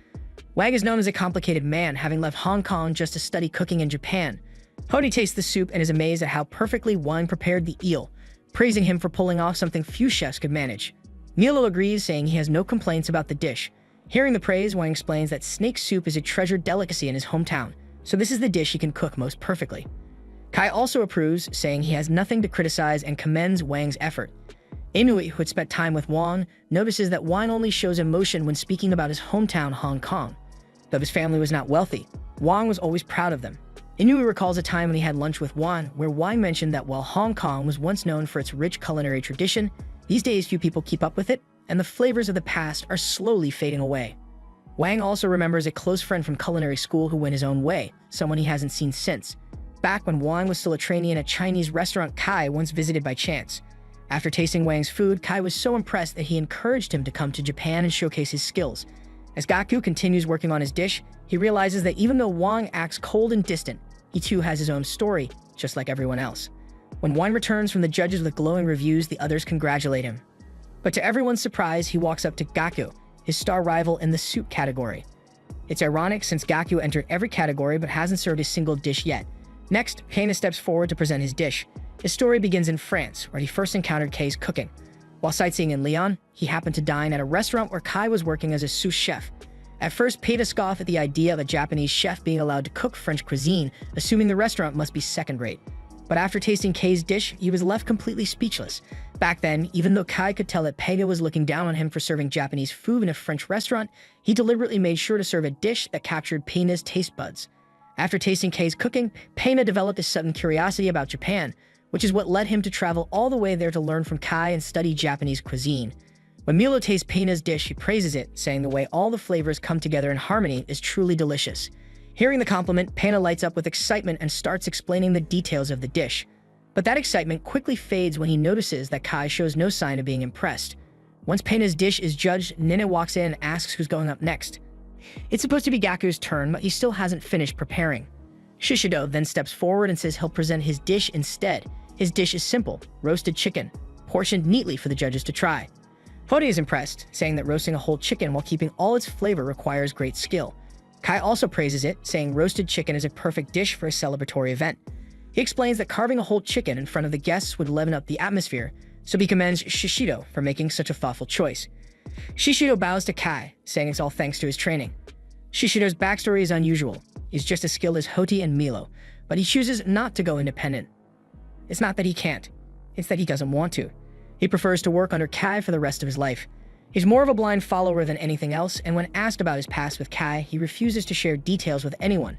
Speaker 1: Wang is known as a complicated man, having left Hong Kong just to study cooking in Japan. Hotei tastes the soup and is amazed at how perfectly Wang prepared the eel, praising him for pulling off something few chefs could manage. Milo agrees, saying he has no complaints about the dish. Hearing the praise, Wang explains that snake soup is a treasured delicacy in his hometown, so this is the dish he can cook most perfectly. Kai also approves, saying he has nothing to criticize and commends Wang's effort. Inui, who had spent time with Wang, notices that Wang only shows emotion when speaking about his hometown, Hong Kong. Though his family was not wealthy, Wang was always proud of them. Inui recalls a time when he had lunch with Wang, where Wang mentioned that while Hong Kong was once known for its rich culinary tradition, these days few people keep up with it, and the flavors of the past are slowly fading away. Wang also remembers a close friend from culinary school who went his own way, someone he hasn't seen since. back when Wang was still a trainee in a Chinese restaurant Kai once visited by chance. After tasting Wang's food, Kai was so impressed that he encouraged him to come to Japan and showcase his skills. As Gaku continues working on his dish, he realizes that even though Wang acts cold and distant, he too has his own story, just like everyone else. When Wang returns from the judges with glowing reviews, the others congratulate him. But to everyone's surprise, he walks up to Gaku, his star rival in the soup category. It's ironic since Gaku entered every category but hasn't served a single dish yet. Next, Pena steps forward to present his dish. His story begins in France, where he first encountered Kei's cooking. While sightseeing in Lyon, he happened to dine at a restaurant where Kai was working as a sous chef. At first, Pena scoffed at the idea of a Japanese chef being allowed to cook French cuisine, assuming the restaurant must be second-rate. But after tasting Kei's dish, he was left completely speechless. Back then, even though Kai could tell that Pena was looking down on him for serving Japanese food in a French restaurant, he deliberately made sure to serve a dish that captured Pena's taste buds. After tasting Kei's cooking, Pena developed a sudden curiosity about Japan, which is what led him to travel all the way there to learn from Kai and study Japanese cuisine. When Milo tastes Pena's dish, he praises it, saying the way all the flavors come together in harmony is truly delicious. Hearing the compliment, Pena lights up with excitement and starts explaining the details of the dish. But that excitement quickly fades when he notices that Kai shows no sign of being impressed. Once Pena's dish is judged, Nene walks in and asks who's going up next. It's supposed to be Gaku's turn, but he still hasn't finished preparing. Shishido then steps forward and says he'll present his dish instead. His dish is simple, roasted chicken, portioned neatly for the judges to try. Hori is impressed, saying that roasting a whole chicken while keeping all its flavor requires great skill. Kai also praises it, saying roasted chicken is a perfect dish for a celebratory event. He explains that carving a whole chicken in front of the guests would liven up the atmosphere, so he commends Shishido for making such a thoughtful choice. Shishido bows to Kai, saying it's all thanks to his training. Shishido's backstory is unusual. He's just as skilled as Hoti and Milo, but he chooses not to go independent. It's not that he can't, it's that he doesn't want to. He prefers to work under Kai for the rest of his life. He's more of a blind follower than anything else, and when asked about his past with Kai, he refuses to share details with anyone.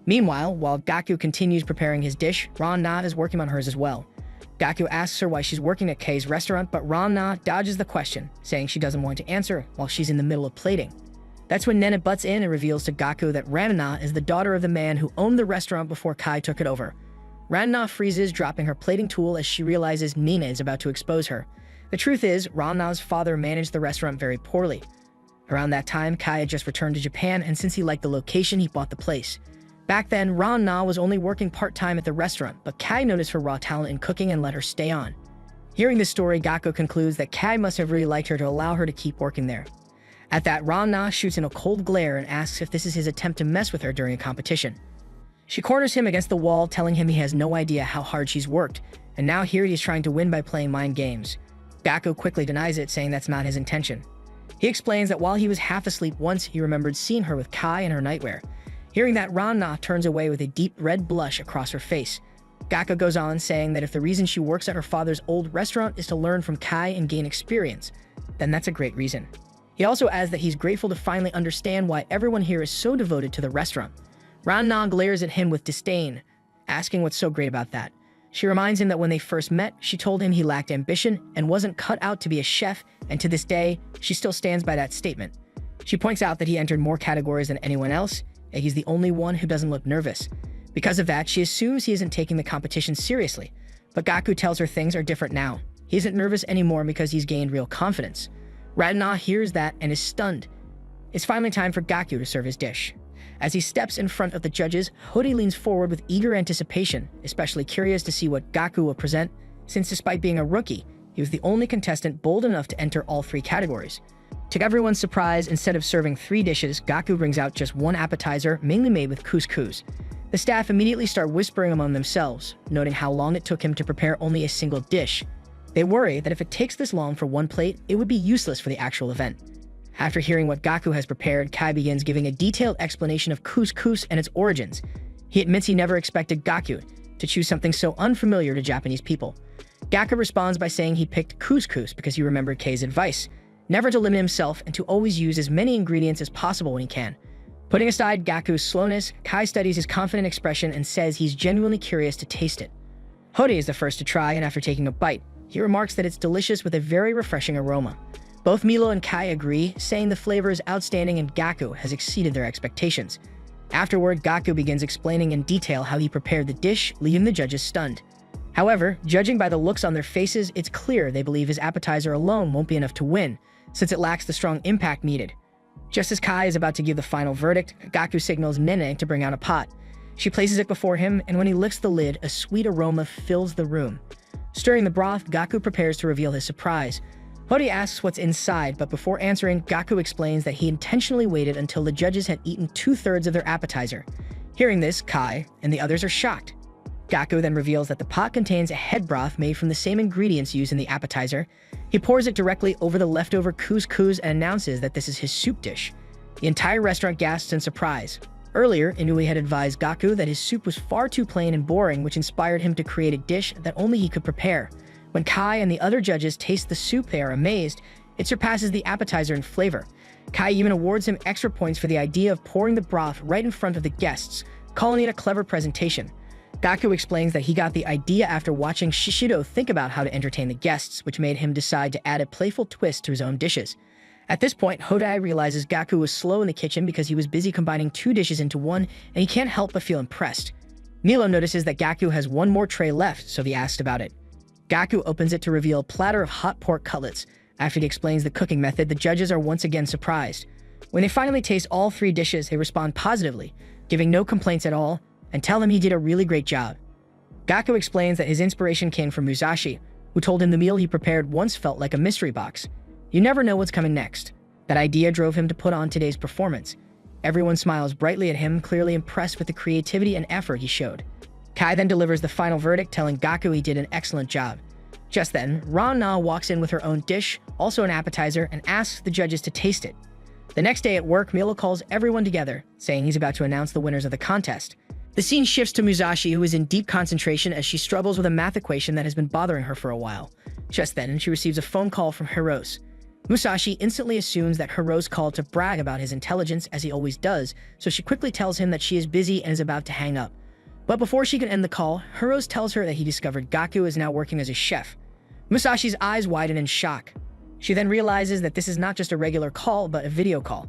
Speaker 1: Meanwhile, while Gaku continues preparing his dish, Ran-Na is working on hers as well. Gaku asks her why she's working at Kei's restaurant, but Ran-Na dodges the question, saying she doesn't want to answer while she's in the middle of plating. That's when Nene butts in and reveals to Gaku that Ran-Na is the daughter of the man who owned the restaurant before Kai took it over. Ran-Na freezes, dropping her plating tool as she realizes Nina is about to expose her. The truth is, Ran-Na's father managed the restaurant very poorly. Around that time, Kai had just returned to Japan, and since he liked the location, he bought the place. Back then, Ran-Na was only working part-time at the restaurant, but Kai noticed her raw talent in cooking and let her stay on. Hearing this story, Gaku concludes that Kai must have really liked her to allow her to keep working there. At that, Ran-Na shoots in a cold glare and asks if this is his attempt to mess with her during a competition. She corners him against the wall, telling him he has no idea how hard she's worked, and now here he is trying to win by playing mind games. Gaku quickly denies it, saying that's not his intention. He explains that while he was half asleep once, he remembered seeing her with Kai in her nightwear. Hearing that, Ran-Na turns away with a deep red blush across her face. Gaku goes on, saying that if the reason she works at her father's old restaurant is to learn from Kai and gain experience, then that's a great reason. He also adds that he's grateful to finally understand why everyone here is so devoted to the restaurant. Ran-Na glares at him with disdain, asking what's so great about that. She reminds him that when they first met, she told him he lacked ambition and wasn't cut out to be a chef, and to this day, she still stands by that statement. She points out that he entered more categories than anyone else, and he's the only one who doesn't look nervous. Because of that, she assumes he isn't taking the competition seriously, but Gaku tells her things are different now. He isn't nervous anymore because he's gained real confidence. Ran-Na hears that and is stunned. It's finally time for Gaku to serve his dish. As he steps in front of the judges, Hori leans forward with eager anticipation, especially curious to see what Gaku will present, since despite being a rookie, he was the only contestant bold enough to enter all three categories. To everyone's surprise, instead of serving 3 dishes, Gaku brings out just one appetizer, mainly made with couscous. The staff immediately start whispering among themselves, noting how long it took him to prepare only a single dish. They worry that if it takes this long for one plate, it would be useless for the actual event. After hearing what Gaku has prepared, Kai begins giving a detailed explanation of couscous and its origins. He admits he never expected Gaku to choose something so unfamiliar to Japanese people. Gaku responds by saying he picked couscous because he remembered Kei's advice, never to limit himself and to always use as many ingredients as possible when he can. Putting aside Gaku's slowness, Kai studies his confident expression and says he's genuinely curious to taste it. Hori is the first to try, and after taking a bite, he remarks that it's delicious with a very refreshing aroma. Both Milo and Kai agree, saying the flavor is outstanding and Gaku has exceeded their expectations. Afterward, Gaku begins explaining in detail how he prepared the dish, leaving the judges stunned. However, judging by the looks on their faces, it's clear they believe his appetizer alone won't be enough to win, since it lacks the strong impact needed. Just as Kai is about to give the final verdict, Gaku signals Nene to bring out a pot. She places it before him, and when he lifts the lid, a sweet aroma fills the room. Stirring the broth, Gaku prepares to reveal his surprise. Hori asks what's inside, but before answering, Gaku explains that he intentionally waited until the judges had eaten 2/3 of their appetizer. Hearing this, Kai and the others are shocked. Gaku then reveals that the pot contains a head broth made from the same ingredients used in the appetizer. He pours it directly over the leftover couscous and announces that this is his soup dish. The entire restaurant gasps in surprise. Earlier, Inui had advised Gaku that his soup was far too plain and boring, which inspired him to create a dish that only he could prepare. When Kai and the other judges taste the soup, they are amazed. It surpasses the appetizer in flavor. Kai even awards him extra points for the idea of pouring the broth right in front of the guests, calling it a clever presentation. Gaku explains that he got the idea after watching Shishido think about how to entertain the guests, which made him decide to add a playful twist to his own dishes. At this point, Hodai realizes Gaku was slow in the kitchen because he was busy combining 2 dishes into one, and he can't help but feel impressed. Milo notices that Gaku has one more tray left, so he asks about it. Gaku opens it to reveal a platter of hot pork cutlets. After he explains the cooking method, the judges are once again surprised. When they finally taste all 3 dishes, they respond positively, giving no complaints at all, and tell him he did a really great job. Gaku explains that his inspiration came from Musashi, who told him the meal he prepared once felt like a mystery box. You never know what's coming next. That idea drove him to put on today's performance. Everyone smiles brightly at him, clearly impressed with the creativity and effort he showed. Kai then delivers the final verdict, telling Gaku he did an excellent job. Just then, Ran-Na walks in with her own dish, also an appetizer, and asks the judges to taste it. The next day at work, Milo calls everyone together, saying he's about to announce the winners of the contest. The scene shifts to Musashi, who is in deep concentration as she struggles with a math equation that has been bothering her for a while. Just then, she receives a phone call from Hirose. Musashi instantly assumes that Hirose called to brag about his intelligence, as he always does, so she quickly tells him that she is busy and is about to hang up. But before she can end the call, Hirose tells her that he discovered Gaku is now working as a chef. Musashi's eyes widen in shock. She then realizes that this is not just a regular call, but a video call.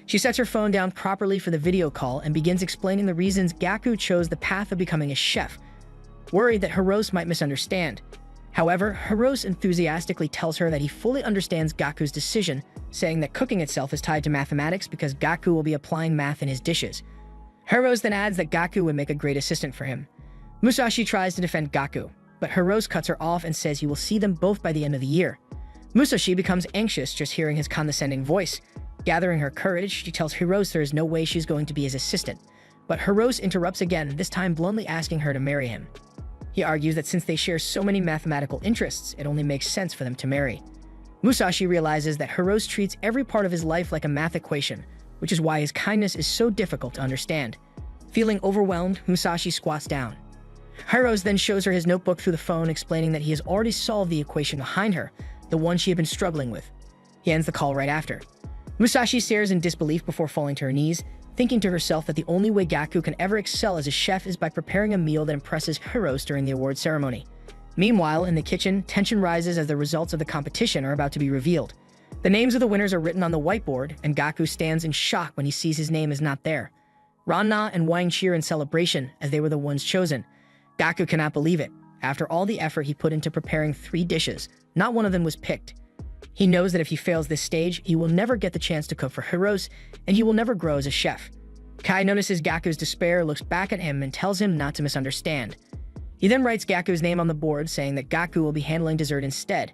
Speaker 1: She sets her phone down properly for the video call and begins explaining the reasons Gaku chose the path of becoming a chef, worried that Hirose might misunderstand. However, Hirose enthusiastically tells her that he fully understands Gaku's decision, saying that cooking itself is tied to mathematics because Gaku will be applying math in his dishes. Hirose then adds that Gaku would make a great assistant for him. Musashi tries to defend Gaku, but Hirose cuts her off and says he will see them both by the end of the year. Musashi becomes anxious just hearing his condescending voice. Gathering her courage, she tells Hirose there is no way she's going to be his assistant. But Hirose interrupts again, this time bluntly asking her to marry him. He argues that since they share so many mathematical interests, it only makes sense for them to marry. Musashi realizes that Hirose treats every part of his life like a math equation, which is why his kindness is so difficult to understand. Feeling overwhelmed, Musashi squats down. Hirose then shows her his notebook through the phone, explaining that he has already solved the equation behind her, the one she had been struggling with. He ends the call right after. Musashi stares in disbelief before falling to her knees, thinking to herself that the only way Gaku can ever excel as a chef is by preparing a meal that impresses Hirose during the award ceremony. Meanwhile, in the kitchen, tension rises as the results of the competition are about to be revealed. The names of the winners are written on the whiteboard, and Gaku stands in shock when he sees his name is not there. Ran-Na and Wang cheer in celebration, as they were the ones chosen. Gaku cannot believe it. After all the effort he put into preparing 3 dishes, not one of them was picked. He knows that if he fails this stage, he will never get the chance to cook for Hirose, and he will never grow as a chef. Kai notices Gaku's despair, looks back at him, and tells him not to misunderstand. He then writes Gaku's name on the board, saying that Gaku will be handling dessert instead.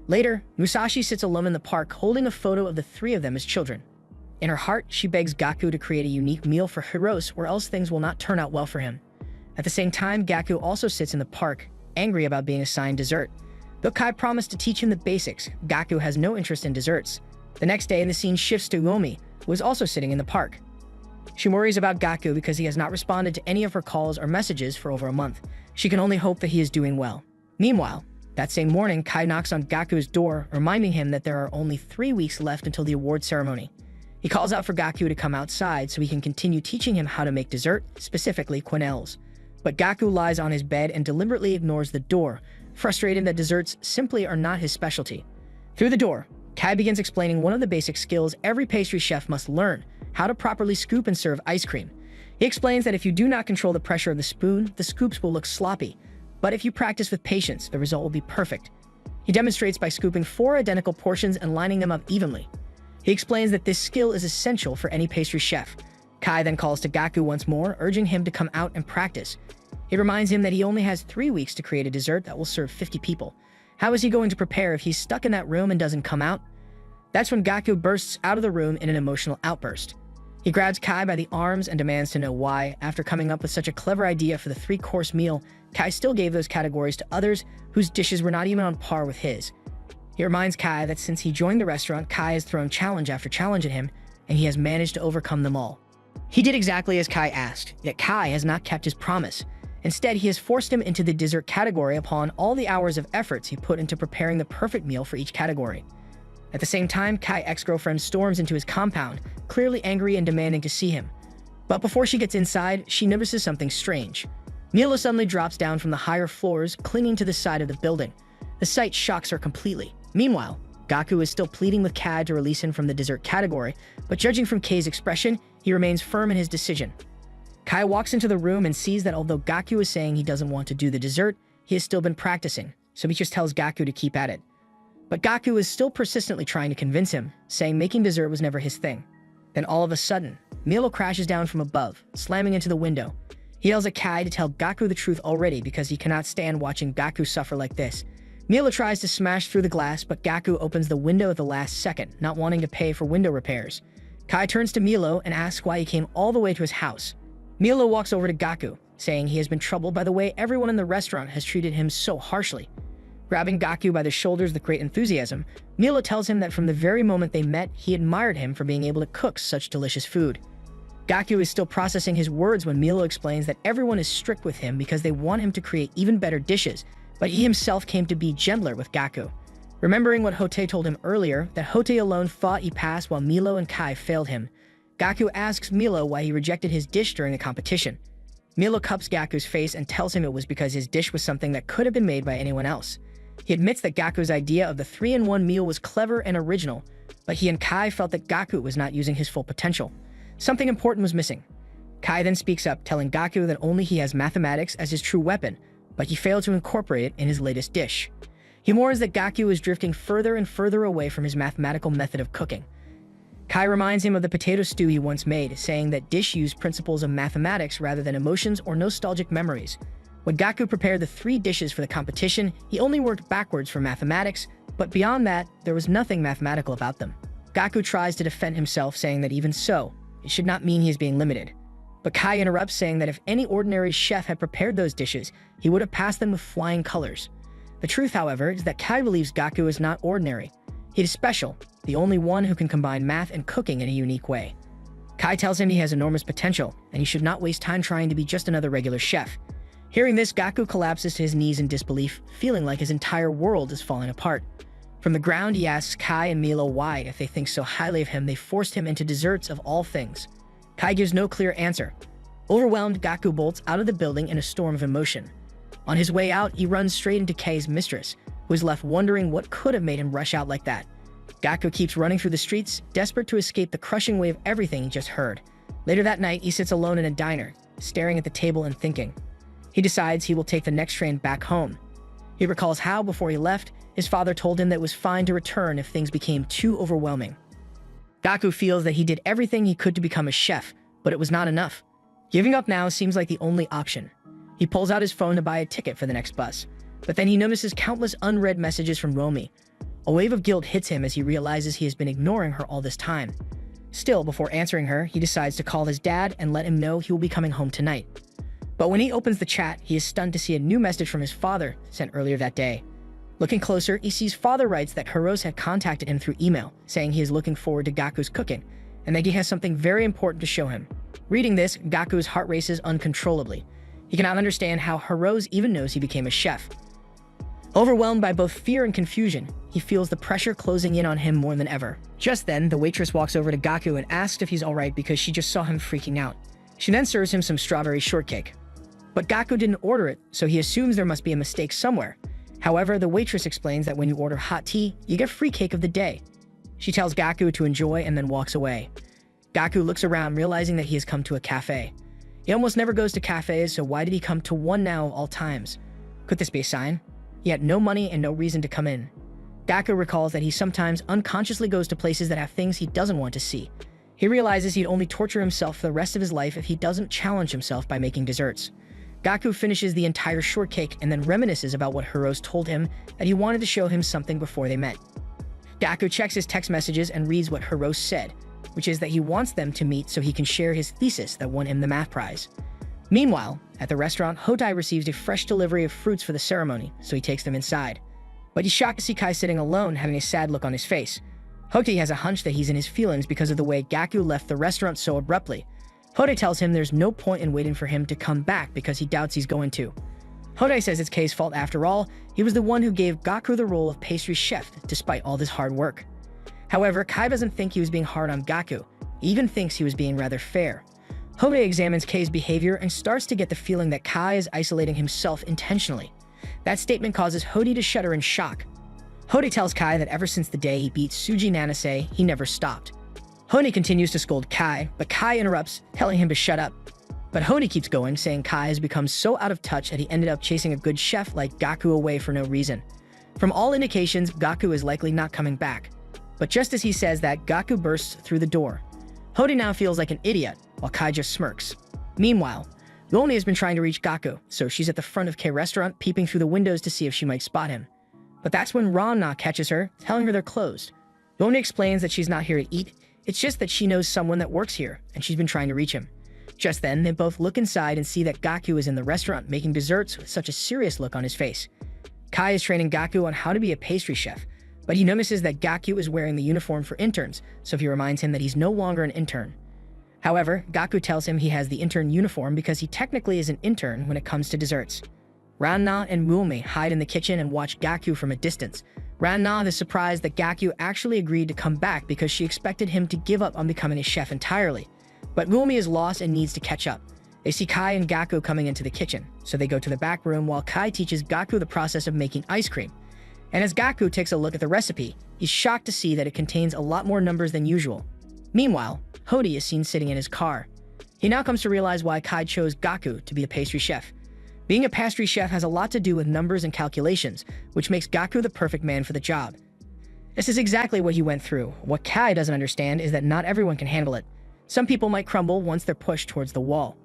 Speaker 1: Later, Musashi sits alone in the park, holding a photo of the 3 of them as children. In her heart, she begs Gaku to create a unique meal for Hirose, or else things will not turn out well for him. At the same time, Gaku also sits in the park, angry about being assigned dessert. Though Kai promised to teach him the basics, Gaku has no interest in desserts. The next day, the scene shifts to Uomi, who is also sitting in the park. She worries about Gaku because he has not responded to any of her calls or messages for over a month. She can only hope that he is doing well. Meanwhile, that same morning, Kai knocks on Gaku's door, reminding him that there are only 3 weeks left until the award ceremony. He calls out for Gaku to come outside so he can continue teaching him how to make dessert, specifically quenelles. But Gaku lies on his bed and deliberately ignores the door, frustrated that desserts simply are not his specialty. Through the door, Kai begins explaining one of the basic skills every pastry chef must learn, how to properly scoop and serve ice cream. He explains that if you do not control the pressure of the spoon, the scoops will look sloppy, but if you practice with patience, the result will be perfect. He demonstrates by scooping 4 identical portions and lining them up evenly. He explains that this skill is essential for any pastry chef. Kai then calls to Gaku once more, urging him to come out and practice. He reminds him that he only has 3 weeks to create a dessert that will serve 50 people. How is he going to prepare if he's stuck in that room and doesn't come out? That's when Gaku bursts out of the room in an emotional outburst. He grabs Kai by the arms and demands to know why, after coming up with such a clever idea for the 3-course meal, Kai still gave those categories to others whose dishes were not even on par with his. He reminds Kai that since he joined the restaurant, Kai has thrown challenge after challenge at him, and he has managed to overcome them all. He did exactly as Kai asked, yet Kai has not kept his promise. Instead, he has forced him into the dessert category upon all the hours of efforts he put into preparing the perfect meal for each category. At the same time, Kai ex-girlfriend storms into his compound, clearly angry and demanding to see him. But before she gets inside, she notices something strange. Milo suddenly drops down from the higher floors, clinging to the side of the building. The sight shocks her completely. Meanwhile, Gaku is still pleading with Kai to release him from the dessert category, but judging from Kei's expression, he remains firm in his decision. Kai walks into the room and sees that although Gaku is saying he doesn't want to do the dessert, he has still been practicing, so he just tells Gaku to keep at it. But Gaku is still persistently trying to convince him, saying making dessert was never his thing. Then all of a sudden, Milo crashes down from above, slamming into the window. He yells at Kai to tell Gaku the truth already because he cannot stand watching Gaku suffer like this. Milo tries to smash through the glass, but Gaku opens the window at the last second, not wanting to pay for window repairs. Kai turns to Milo and asks why he came all the way to his house. Milo walks over to Gaku, saying he has been troubled by the way everyone in the restaurant has treated him so harshly. Grabbing Gaku by the shoulders with great enthusiasm, Milo tells him that from the very moment they met, he admired him for being able to cook such delicious food. Gaku is still processing his words when Milo explains that everyone is strict with him because they want him to create even better dishes, but he himself came to be gentler with Gaku. Remembering what Hote told him earlier, that Hote alone thought he passed while Milo and Kai failed him, Gaku asks Milo why he rejected his dish during the competition. Milo cups Gaku's face and tells him it was because his dish was something that could have been made by anyone else. He admits that Gaku's idea of the 3-in-1 meal was clever and original, but he and Kai felt that Gaku was not using his full potential. Something important was missing. Kai then speaks up, telling Gaku that only he has mathematics as his true weapon, but he failed to incorporate it in his latest dish. He mourns that Gaku is drifting further and further away from his mathematical method of cooking. Kai reminds him of the potato stew he once made, saying that dish used principles of mathematics rather than emotions or nostalgic memories. When Gaku prepared the 3 dishes for the competition, he only worked backwards for mathematics, but beyond that, there was nothing mathematical about them. Gaku tries to defend himself, saying that even so, it should not mean he is being limited. But Kai interrupts, saying that if any ordinary chef had prepared those dishes, he would have passed them with flying colors. The truth, however, is that Kai believes Gaku is not ordinary. He is special, the only one who can combine math and cooking in a unique way. Kai tells him he has enormous potential, and he should not waste time trying to be just another regular chef. Hearing this, Gaku collapses to his knees in disbelief, feeling like his entire world is falling apart. From the ground, he asks Kai and Milo why, if they think so highly of him, they forced him into desserts of all things. Kai gives no clear answer. Overwhelmed, Gaku bolts out of the building in a storm of emotion. On his way out, he runs straight into Kei's mistress, who is left wondering what could have made him rush out like that. Gaku keeps running through the streets, desperate to escape the crushing weight of everything he just heard. Later that night, he sits alone in a diner, staring at the table and thinking. He decides he will take the next train back home. He recalls how, before he left, his father told him that it was fine to return if things became too overwhelming. Gaku feels that he did everything he could to become a chef, but it was not enough. Giving up now seems like the only option. He pulls out his phone to buy a ticket for the next bus, but then he notices countless unread messages from Romy. A wave of guilt hits him as he realizes he has been ignoring her all this time. Still, before answering her, he decides to call his dad and let him know he will be coming home tonight. But when he opens the chat, he is stunned to see a new message from his father sent earlier that day. Looking closer, he sees father writes that Hirose had contacted him through email, saying he is looking forward to Gaku's cooking, and that he has something very important to show him. Reading this, Gaku's heart races uncontrollably. He cannot understand how Hirose even knows he became a chef. Overwhelmed by both fear and confusion, he feels the pressure closing in on him more than ever. Just then, the waitress walks over to Gaku and asks if he's alright because she just saw him freaking out. She then serves him some strawberry shortcake. But Gaku didn't order it, so he assumes there must be a mistake somewhere. However, the waitress explains that when you order hot tea, you get free cake of the day. She tells Gaku to enjoy and then walks away. Gaku looks around, realizing that he has come to a cafe. He almost never goes to cafes, so why did he come to one now of all times? Could this be a sign? He had no money and no reason to come in. Gaku recalls that he sometimes unconsciously goes to places that have things he doesn't want to see. He realizes he'd only torture himself for the rest of his life if he doesn't challenge himself by making desserts. Gaku finishes the entire shortcake and then reminisces about what Hirose told him, that he wanted to show him something before they met. Gaku checks his text messages and reads what Hirose said, which is that he wants them to meet so he can share his thesis that won him the math prize. Meanwhile, at the restaurant, Hotai receives a fresh delivery of fruits for the ceremony, so he takes them inside. But he's shocked to see Kai sitting alone, having a sad look on his face. Hotai has a hunch that he's in his feelings because of the way Gaku left the restaurant so abruptly. Hotai tells him there's no point in waiting for him to come back because he doubts he's going to. Hotai says it's Kei's fault after all. He was the one who gave Gaku the role of pastry chef despite all this hard work. However, Kai doesn't think he was being hard on Gaku. He even thinks he was being rather fair. Hotai examines Kei's behavior and starts to get the feeling that Kai is isolating himself intentionally. That statement causes Hotai to shudder in shock. Hotai tells Kai that ever since the day he beat Tsuji Nanase, he never stopped. Hotai continues to scold Kai, but Kai interrupts, telling him to shut up. But Hotai keeps going, saying Kai has become so out of touch that he ended up chasing a good chef like Gaku away for no reason. From all indications, Gaku is likely not coming back. But just as he says that, Gaku bursts through the door. Hotai now feels like an idiot, while Kai just smirks. Meanwhile, Yolni has been trying to reach Gaku, so she's at the front of Kei restaurant, peeping through the windows to see if she might spot him. But that's when Ran-Na catches her, telling her they're closed. Yolni explains that she's not here to eat, it's just that she knows someone that works here, and she's been trying to reach him. Just then, they both look inside and see that Gaku is in the restaurant making desserts with such a serious look on his face. Kai is training Gaku on how to be a pastry chef, but he notices that Gaku is wearing the uniform for interns, so he reminds him that he's no longer an intern. However, Gaku tells him he has the intern uniform because he technically is an intern when it comes to desserts. Ran-Na and Mume hide in the kitchen and watch Gaku from a distance. Ran-Na is surprised that Gaku actually agreed to come back because she expected him to give up on becoming a chef entirely. But Mume is lost and needs to catch up. They see Kai and Gaku coming into the kitchen, so they go to the back room while Kai teaches Gaku the process of making ice cream. And as Gaku takes a look at the recipe, he's shocked to see that it contains a lot more numbers than usual. Meanwhile, Hotai is seen sitting in his car. He now comes to realize why Kai chose Gaku to be the pastry chef. Being a pastry chef has a lot to do with numbers and calculations, which makes Gaku the perfect man for the job. This is exactly what he went through. What Kai doesn't understand is that not everyone can handle it. Some people might crumble once they're pushed towards the wall.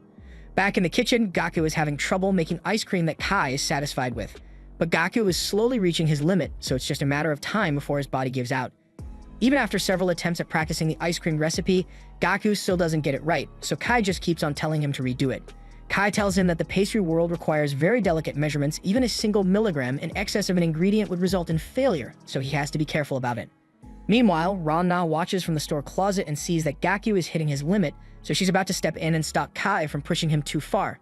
Speaker 1: Back in the kitchen, Gaku is having trouble making ice cream that Kai is satisfied with. But Gaku is slowly reaching his limit, so it's just a matter of time before his body gives out. Even after several attempts at practicing the ice cream recipe, Gaku still doesn't get it right, so Kai just keeps on telling him to redo it. Kai tells him that the pastry world requires very delicate measurements. Even a single milligram in excess of an ingredient would result in failure, so he has to be careful about it. Meanwhile, Ran-Na watches from the store closet and sees that Gaku is hitting his limit, so she's about to step in and stop Kai from pushing him too far.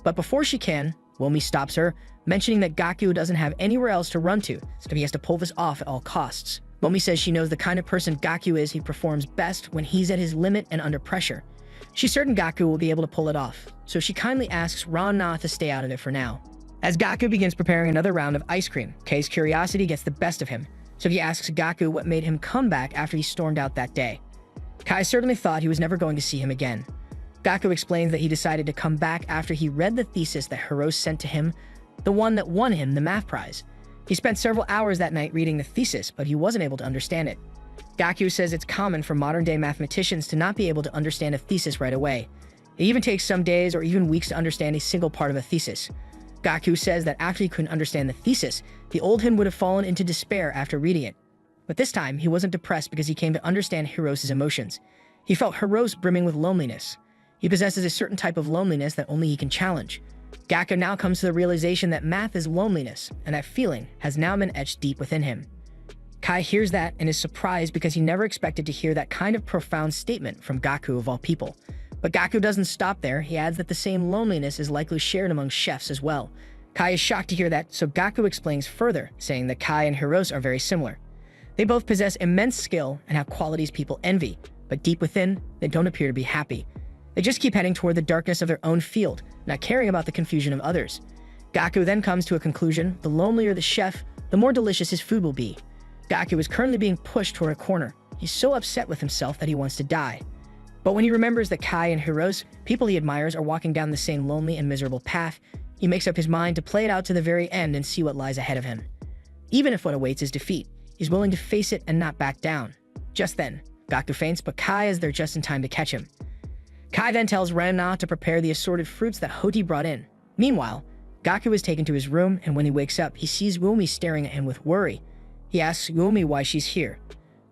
Speaker 1: But before she can, Womi stops her, mentioning that Gaku doesn't have anywhere else to run to, so he has to pull this off at all costs. Womi says she knows the kind of person Gaku is. He performs best when he's at his limit and under pressure. She's certain Gaku will be able to pull it off, so she kindly asks Ran-Na to stay out of it for now. As Gaku begins preparing another round of ice cream, Kei's curiosity gets the best of him, so he asks Gaku what made him come back after he stormed out that day. Kai certainly thought he was never going to see him again. Gaku explains that he decided to come back after he read the thesis that Hirose sent to him, the one that won him the math prize. He spent several hours that night reading the thesis, but he wasn't able to understand it. Gaku says it's common for modern-day mathematicians to not be able to understand a thesis right away. It even takes some days or even weeks to understand a single part of a thesis. Gaku says that after he couldn't understand the thesis, the old him would have fallen into despair after reading it. But this time, he wasn't depressed because he came to understand Hirose's emotions. He felt Hirose brimming with loneliness. He possesses a certain type of loneliness that only he can challenge. Gaku now comes to the realization that math is loneliness, and that feeling has now been etched deep within him. Kai hears that and is surprised because he never expected to hear that kind of profound statement from Gaku of all people. But Gaku doesn't stop there. He adds that the same loneliness is likely shared among chefs as well. Kai is shocked to hear that, so Gaku explains further, saying that Kai and Hirose are very similar. They both possess immense skill and have qualities people envy, but deep within, they don't appear to be happy. They just keep heading toward the darkness of their own field, not caring about the confusion of others. Gaku then comes to a conclusion: the lonelier the chef, the more delicious his food will be. Gaku is currently being pushed toward a corner. He's so upset with himself that he wants to die. But when he remembers that Kai and Hirose, people he admires, are walking down the same lonely and miserable path, he makes up his mind to play it out to the very end and see what lies ahead of him. Even if what awaits is defeat, he's willing to face it and not back down. Just then, Gaku faints, but Kai is there just in time to catch him. Kai then tells Ran-Na to prepare the assorted fruits that Hoti brought in. Meanwhile, Gaku is taken to his room, and when he wakes up, he sees Woomi staring at him with worry. He asks Woomi why she's here,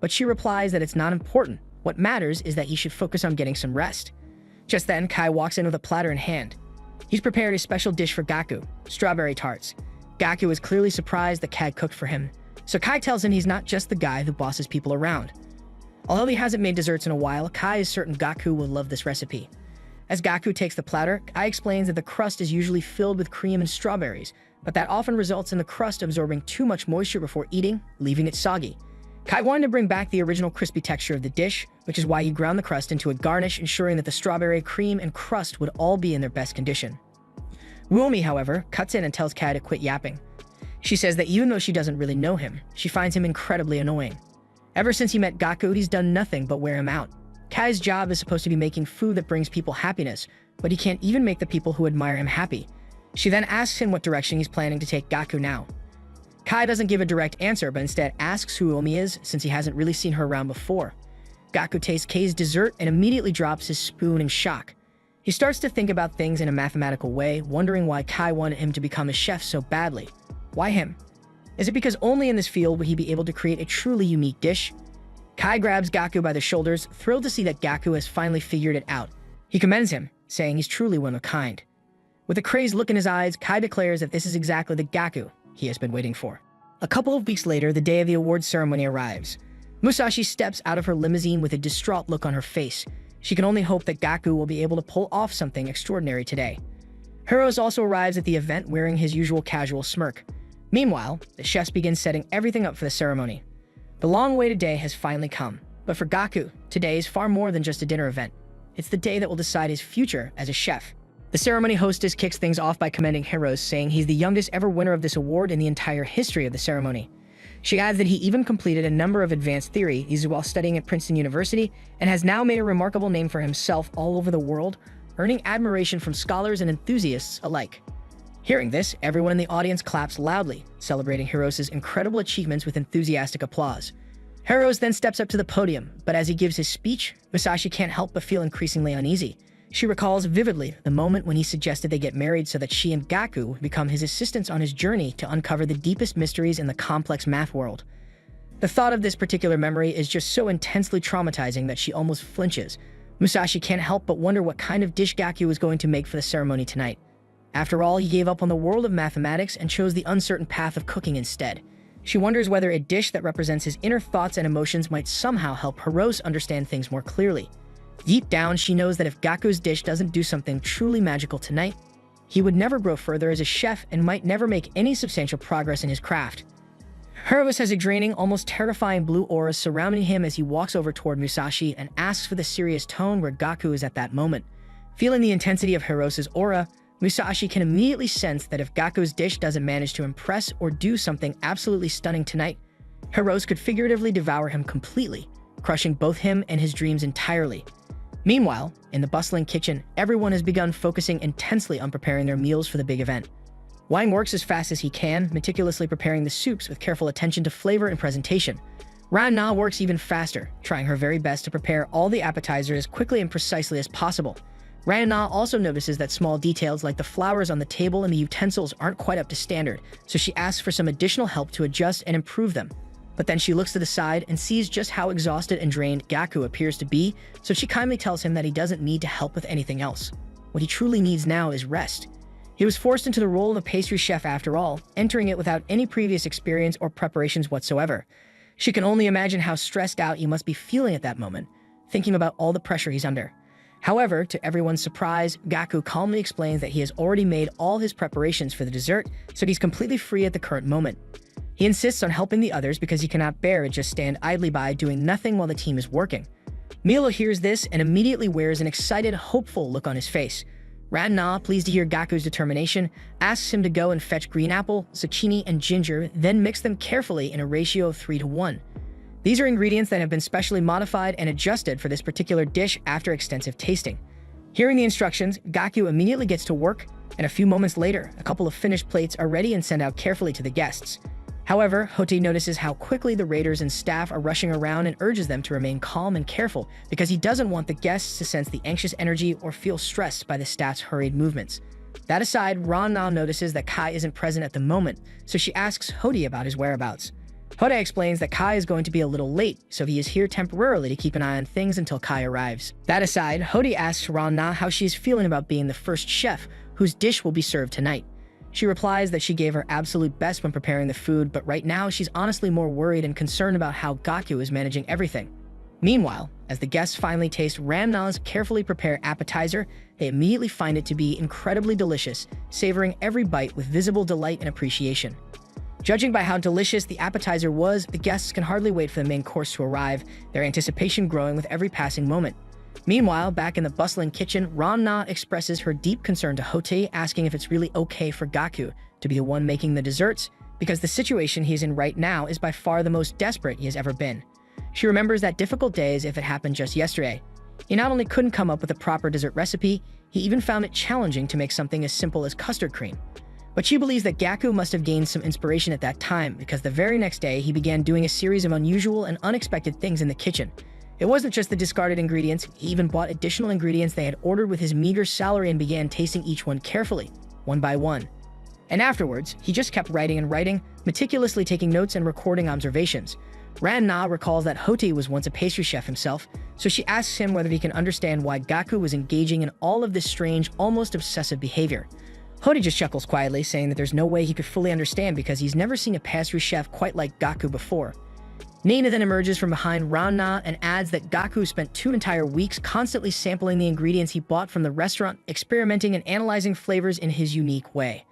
Speaker 1: but she replies that it's not important. What matters is that he should focus on getting some rest. Just then, Kai walks in with a platter in hand. He's prepared a special dish for Gaku, strawberry tarts. Gaku is clearly surprised that Kai cooked for him, so Kai tells him he's not just the guy who bosses people around. Although he hasn't made desserts in a while, Kai is certain Gaku will love this recipe. As Gaku takes the platter, Kai explains that the crust is usually filled with cream and strawberries, but that often results in the crust absorbing too much moisture before eating, leaving it soggy. Kai wanted to bring back the original crispy texture of the dish, which is why he ground the crust into a garnish, ensuring that the strawberry, cream, and crust would all be in their best condition. Woomi, however, cuts in and tells Kai to quit yapping. She says that even though she doesn't really know him, she finds him incredibly annoying. Ever since he met Gaku, he's done nothing but wear him out. Kai's job is supposed to be making food that brings people happiness, but he can't even make the people who admire him happy. She then asks him what direction he's planning to take Gaku now. Kai doesn't give a direct answer, but instead asks who Woomi is, since he hasn't really seen her around before. Gaku tastes Kei's dessert and immediately drops his spoon in shock. He starts to think about things in a mathematical way, wondering why Kai wanted him to become a chef so badly. Why him? Is it because only in this field will he be able to create a truly unique dish? Kai grabs Gaku by the shoulders, thrilled to see that Gaku has finally figured it out. He commends him, saying he's truly one of a kind. With a crazed look in his eyes, Kai declares that this is exactly the Gaku he has been waiting for. A couple of weeks later, the day of the awards ceremony arrives. Musashi steps out of her limousine with a distraught look on her face. She can only hope that Gaku will be able to pull off something extraordinary today. Hirose also arrives at the event wearing his usual casual smirk. Meanwhile, the chefs begin setting everything up for the ceremony. The long-awaited day has finally come, but for Gaku, today is far more than just a dinner event. It's the day that will decide his future as a chef. The ceremony hostess kicks things off by commending Hirose, saying he's the youngest ever winner of this award in the entire history of the ceremony. She adds that he even completed a number of advanced theories while studying at Princeton University and has now made a remarkable name for himself all over the world, earning admiration from scholars and enthusiasts alike. Hearing this, everyone in the audience claps loudly, celebrating Hirose's incredible achievements with enthusiastic applause. Hirose then steps up to the podium, but as he gives his speech, Musashi can't help but feel increasingly uneasy. She recalls vividly the moment when he suggested they get married so that she and Gaku would become his assistants on his journey to uncover the deepest mysteries in the complex math world. The thought of this particular memory is just so intensely traumatizing that she almost flinches. Musashi can't help but wonder what kind of dish Gaku is going to make for the ceremony tonight. After all, he gave up on the world of mathematics and chose the uncertain path of cooking instead. She wonders whether a dish that represents his inner thoughts and emotions might somehow help Hirose understand things more clearly. Deep down, she knows that if Gaku's dish doesn't do something truly magical tonight, he would never grow further as a chef and might never make any substantial progress in his craft. Hirose has a draining, almost terrifying blue aura surrounding him as he walks over toward Musashi and asks for the serious tone where Gaku is at that moment. Feeling the intensity of Hirose's aura, Musashi can immediately sense that if Gaku's dish doesn't manage to impress or do something absolutely stunning tonight, Hirose could figuratively devour him completely, crushing both him and his dreams entirely. Meanwhile, in the bustling kitchen, everyone has begun focusing intensely on preparing their meals for the big event. Wang works as fast as he can, meticulously preparing the soups with careful attention to flavor and presentation. Ran-Na works even faster, trying her very best to prepare all the appetizers as quickly and precisely as possible. Ran-Na also notices that small details like the flowers on the table and the utensils aren't quite up to standard, so she asks for some additional help to adjust and improve them. But then she looks to the side and sees just how exhausted and drained Gaku appears to be, so she kindly tells him that he doesn't need to help with anything else. What he truly needs now is rest. He was forced into the role of a pastry chef after all, entering it without any previous experience or preparations whatsoever. She can only imagine how stressed out he must be feeling at that moment, thinking about all the pressure he's under. However, to everyone's surprise, Gaku calmly explains that he has already made all his preparations for the dessert, so he's completely free at the current moment. He insists on helping the others because he cannot bear to just stand idly by doing nothing while the team is working. Milo hears this and immediately wears an excited, hopeful look on his face. Ran-Na, pleased to hear Gaku's determination, asks him to go and fetch green apple, zucchini, and ginger, then mix them carefully in a ratio of 3 to 1. These are ingredients that have been specially modified and adjusted for this particular dish after extensive tasting. Hearing the instructions, Gaku immediately gets to work, and a few moments later, a couple of finished plates are ready and sent out carefully to the guests. However, Hotei notices how quickly the raiders and staff are rushing around and urges them to remain calm and careful because he doesn't want the guests to sense the anxious energy or feel stressed by the staff's hurried movements. That aside, Ron now notices that Kai isn't present at the moment, so she asks Hotei about his whereabouts. Hotei explains that Kai is going to be a little late, so he is here temporarily to keep an eye on things until Kai arrives. That aside, Hotei asks Ron Na how she is feeling about being the first chef whose dish will be served tonight. She replies that she gave her absolute best when preparing the food, but right now she's honestly more worried and concerned about how Gaku is managing everything. Meanwhile, as the guests finally taste Ram Na's carefully prepared appetizer, they immediately find it to be incredibly delicious, savoring every bite with visible delight and appreciation. Judging by how delicious the appetizer was, the guests can hardly wait for the main course to arrive, their anticipation growing with every passing moment. Meanwhile, back in the bustling kitchen, Ron Na expresses her deep concern to Hotei, asking if it's really okay for Gaku to be the one making the desserts, because the situation he's in right now is by far the most desperate he has ever been. She remembers that difficult day as if it happened just yesterday. He not only couldn't come up with a proper dessert recipe, he even found it challenging to make something as simple as custard cream. But she believes that Gaku must have gained some inspiration at that time, because the very next day he began doing a series of unusual and unexpected things in the kitchen. It wasn't just the discarded ingredients, he even bought additional ingredients they had ordered with his meager salary and began tasting each one carefully, one by one. And afterwards, he just kept writing and writing, meticulously taking notes and recording observations. Ran Na recalls that Hotei was once a pastry chef himself, so she asks him whether he can understand why Gaku was engaging in all of this strange, almost obsessive behavior. Hotei just chuckles quietly, saying that there's no way he could fully understand because he's never seen a pastry chef quite like Gaku before. Nina then emerges from behind Ran Na and adds that Gaku spent 2 entire weeks constantly sampling the ingredients he bought from the restaurant, experimenting and analyzing flavors in his unique way.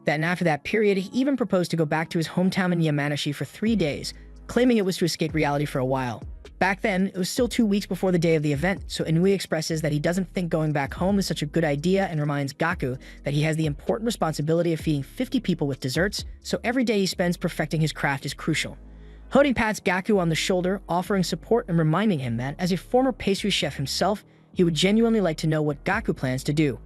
Speaker 1: Then after that period, he even proposed to go back to his hometown in Yamanashi for 3 days, claiming it was to escape reality for a while. Back then, it was still 2 weeks before the day of the event, so Inui expresses that he doesn't think going back home is such a good idea and reminds Gaku that he has the important responsibility of feeding 50 people with desserts, so every day he spends perfecting his craft is crucial. Hotei pats Gaku on the shoulder, offering support and reminding him that, as a former pastry chef himself, he would genuinely like to know what Gaku plans to do.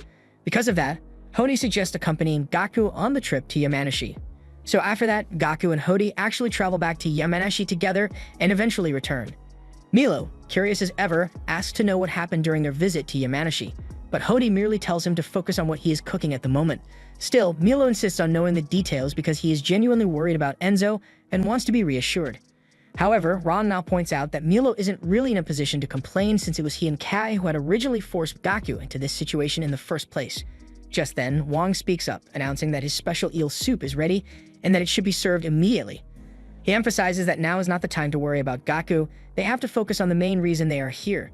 Speaker 1: Because of that, Hotei suggests accompanying Gaku on the trip to Yamanashi. So after that, Gaku and Hotei actually travel back to Yamanashi together and eventually return. Milo, curious as ever, asks to know what happened during their visit to Yamanashi, but Hotei merely tells him to focus on what he is cooking at the moment. Still, Milo insists on knowing the details because he is genuinely worried about Enzo and wants to be reassured. However, Ron now points out that Milo isn't really in a position to complain since it was he and Kai who had originally forced Gaku into this situation in the first place. Just then, Wang speaks up, announcing that his special eel soup is ready and that it should be served immediately. He emphasizes that now is not the time to worry about Gaku, they have to focus on the main reason they are here,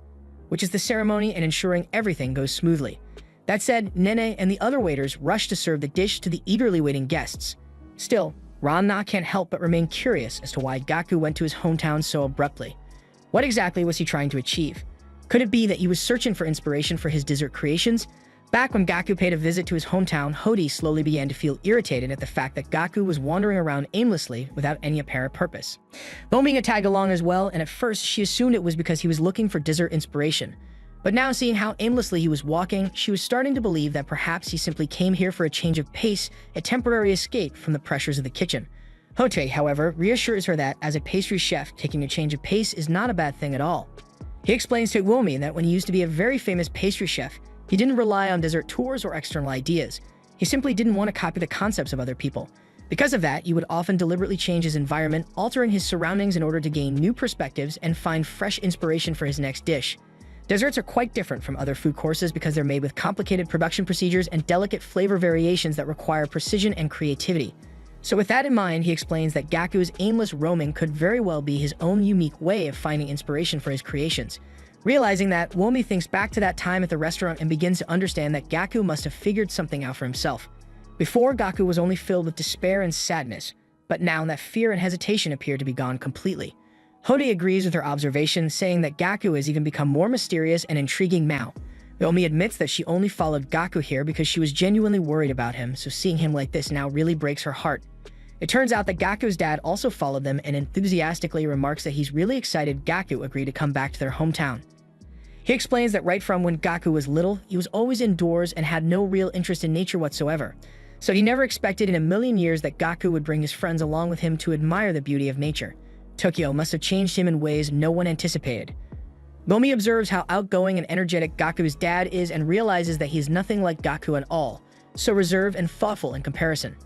Speaker 1: which is the ceremony and ensuring everything goes smoothly. That said, Nene and the other waiters rush to serve the dish to the eagerly waiting guests. Still, Ran Na can't help but remain curious as to why Gaku went to his hometown so abruptly. What exactly was he trying to achieve? Could it be that he was searching for inspiration for his dessert creations? Back when Gaku paid a visit to his hometown, Hotei slowly began to feel irritated at the fact that Gaku was wandering around aimlessly without any apparent purpose. Bone being a tag along as well, and at first she assumed it was because he was looking for dessert inspiration. But now seeing how aimlessly he was walking, she was starting to believe that perhaps he simply came here for a change of pace, a temporary escape from the pressures of the kitchen. Hotei, however, reassures her that, as a pastry chef, taking a change of pace is not a bad thing at all. He explains to Iwumi that when he used to be a very famous pastry chef, he didn't rely on dessert tours or external ideas. He simply didn't want to copy the concepts of other people. Because of that, he would often deliberately change his environment, altering his surroundings in order to gain new perspectives and find fresh inspiration for his next dish. Desserts are quite different from other food courses because they're made with complicated production procedures and delicate flavor variations that require precision and creativity. So with that in mind, he explains that Gaku's aimless roaming could very well be his own unique way of finding inspiration for his creations. Realizing that, Womi thinks back to that time at the restaurant and begins to understand that Gaku must have figured something out for himself. Before, Gaku was only filled with despair and sadness, but now that fear and hesitation appear to be gone completely. Hotei agrees with her observation, saying that Gaku has even become more mysterious and intriguing now. Womi admits that she only followed Gaku here because she was genuinely worried about him, so seeing him like this now really breaks her heart. It turns out that Gaku's dad also followed them and enthusiastically remarks that he's really excited Gaku agreed to come back to their hometown. He explains that right from when Gaku was little, he was always indoors and had no real interest in nature whatsoever. So he never expected in a million years that Gaku would bring his friends along with him to admire the beauty of nature. Tokyo must have changed him in ways no one anticipated. Momi observes how outgoing and energetic Gaku's dad is and realizes that he's nothing like Gaku at all, so reserved and thoughtful in comparison.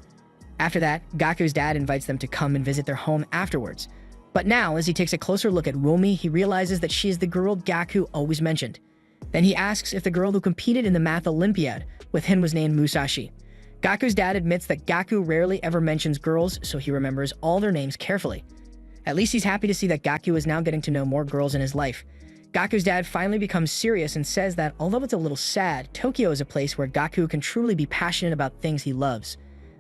Speaker 1: After that, Gaku's dad invites them to come and visit their home afterwards. But now, as he takes a closer look at Romi, he realizes that she is the girl Gaku always mentioned. Then he asks if the girl who competed in the math Olympiad with him was named Musashi. Gaku's dad admits that Gaku rarely ever mentions girls, so he remembers all their names carefully. At least he's happy to see that Gaku is now getting to know more girls in his life. Gaku's dad finally becomes serious and says that, although it's a little sad, Tokyo is a place where Gaku can truly be passionate about things he loves.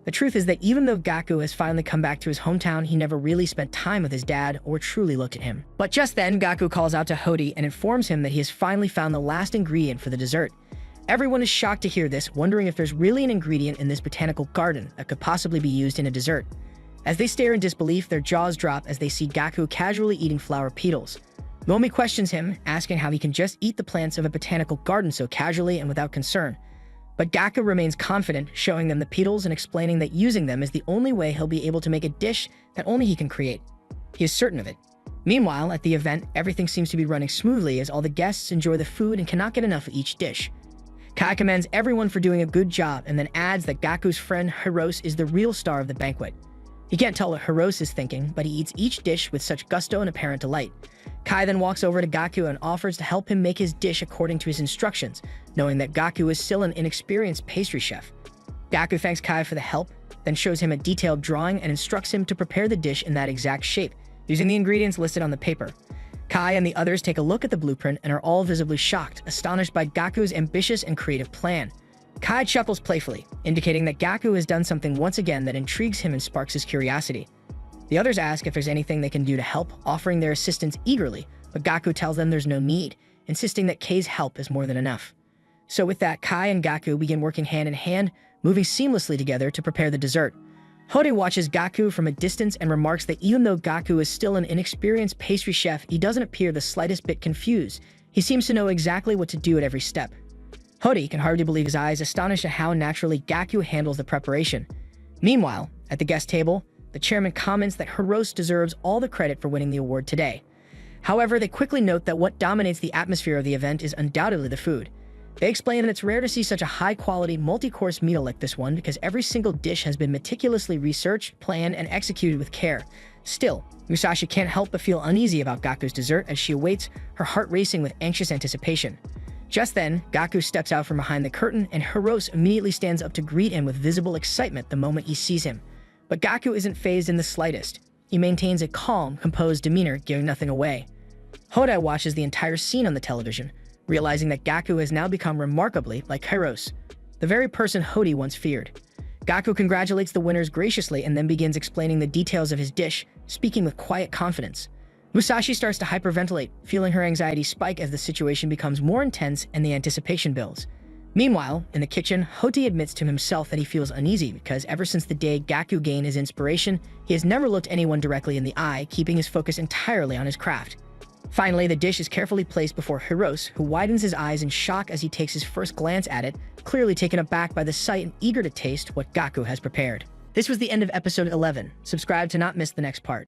Speaker 1: The truth is that even though Gaku has finally come back to his hometown, he never really spent time with his dad or truly looked at him. But just then, Gaku calls out to Hody and informs him that he has finally found the last ingredient for the dessert. Everyone is shocked to hear this, wondering if there's really an ingredient in this botanical garden that could possibly be used in a dessert. As they stare in disbelief, their jaws drop as they see Gaku casually eating flower petals. Momi questions him, asking how he can just eat the plants of a botanical garden so casually and without concern. But Gaku remains confident, showing them the petals and explaining that using them is the only way he'll be able to make a dish that only he can create. He is certain of it. Meanwhile, at the event, everything seems to be running smoothly as all the guests enjoy the food and cannot get enough of each dish. Kai commends everyone for doing a good job and then adds that Gaku's friend Hirose is the real star of the banquet. He can't tell what Hirose is thinking, but he eats each dish with such gusto and apparent delight. Kai then walks over to Gaku and offers to help him make his dish according to his instructions, knowing that Gaku is still an inexperienced pastry chef. Gaku thanks Kai for the help, then shows him a detailed drawing and instructs him to prepare the dish in that exact shape, using the ingredients listed on the paper. Kai and the others take a look at the blueprint and are all visibly shocked, astonished by Gaku's ambitious and creative plan. Kai chuckles playfully, indicating that Gaku has done something once again that intrigues him and sparks his curiosity. The others ask if there's anything they can do to help, offering their assistance eagerly, but Gaku tells them there's no need, insisting that Kei's help is more than enough. So with that, Kai and Gaku begin working hand in hand, moving seamlessly together to prepare the dessert. Hody watches Gaku from a distance and remarks that even though Gaku is still an inexperienced pastry chef, he doesn't appear the slightest bit confused. He seems to know exactly what to do at every step. Hody can hardly believe his eyes, astonished at how naturally Gaku handles the preparation. Meanwhile, at the guest table, the chairman comments that Hirose deserves all the credit for winning the award today. However, they quickly note that what dominates the atmosphere of the event is undoubtedly the food. They explain that it's rare to see such a high-quality, multi-course meal like this one because every single dish has been meticulously researched, planned, and executed with care. Still, Musashi can't help but feel uneasy about Gaku's dessert as she awaits, her heart racing with anxious anticipation. Just then, Gaku steps out from behind the curtain, and Hirose immediately stands up to greet him with visible excitement the moment he sees him. But Gaku isn't fazed in the slightest. He maintains a calm, composed demeanor, giving nothing away. Hoda watches the entire scene on the television, realizing that Gaku has now become remarkably like Hirose, the very person Hody once feared. Gaku congratulates the winners graciously and then begins explaining the details of his dish, speaking with quiet confidence. Musashi starts to hyperventilate, feeling her anxiety spike as the situation becomes more intense and the anticipation builds. Meanwhile, in the kitchen, Hody admits to himself that he feels uneasy because ever since the day Gaku gained his inspiration, he has never looked anyone directly in the eye, keeping his focus entirely on his craft. Finally, the dish is carefully placed before Hirose, who widens his eyes in shock as he takes his first glance at it, clearly taken aback by the sight and eager to taste what Gaku has prepared. This was the end of episode 11. Subscribe to not miss the next part.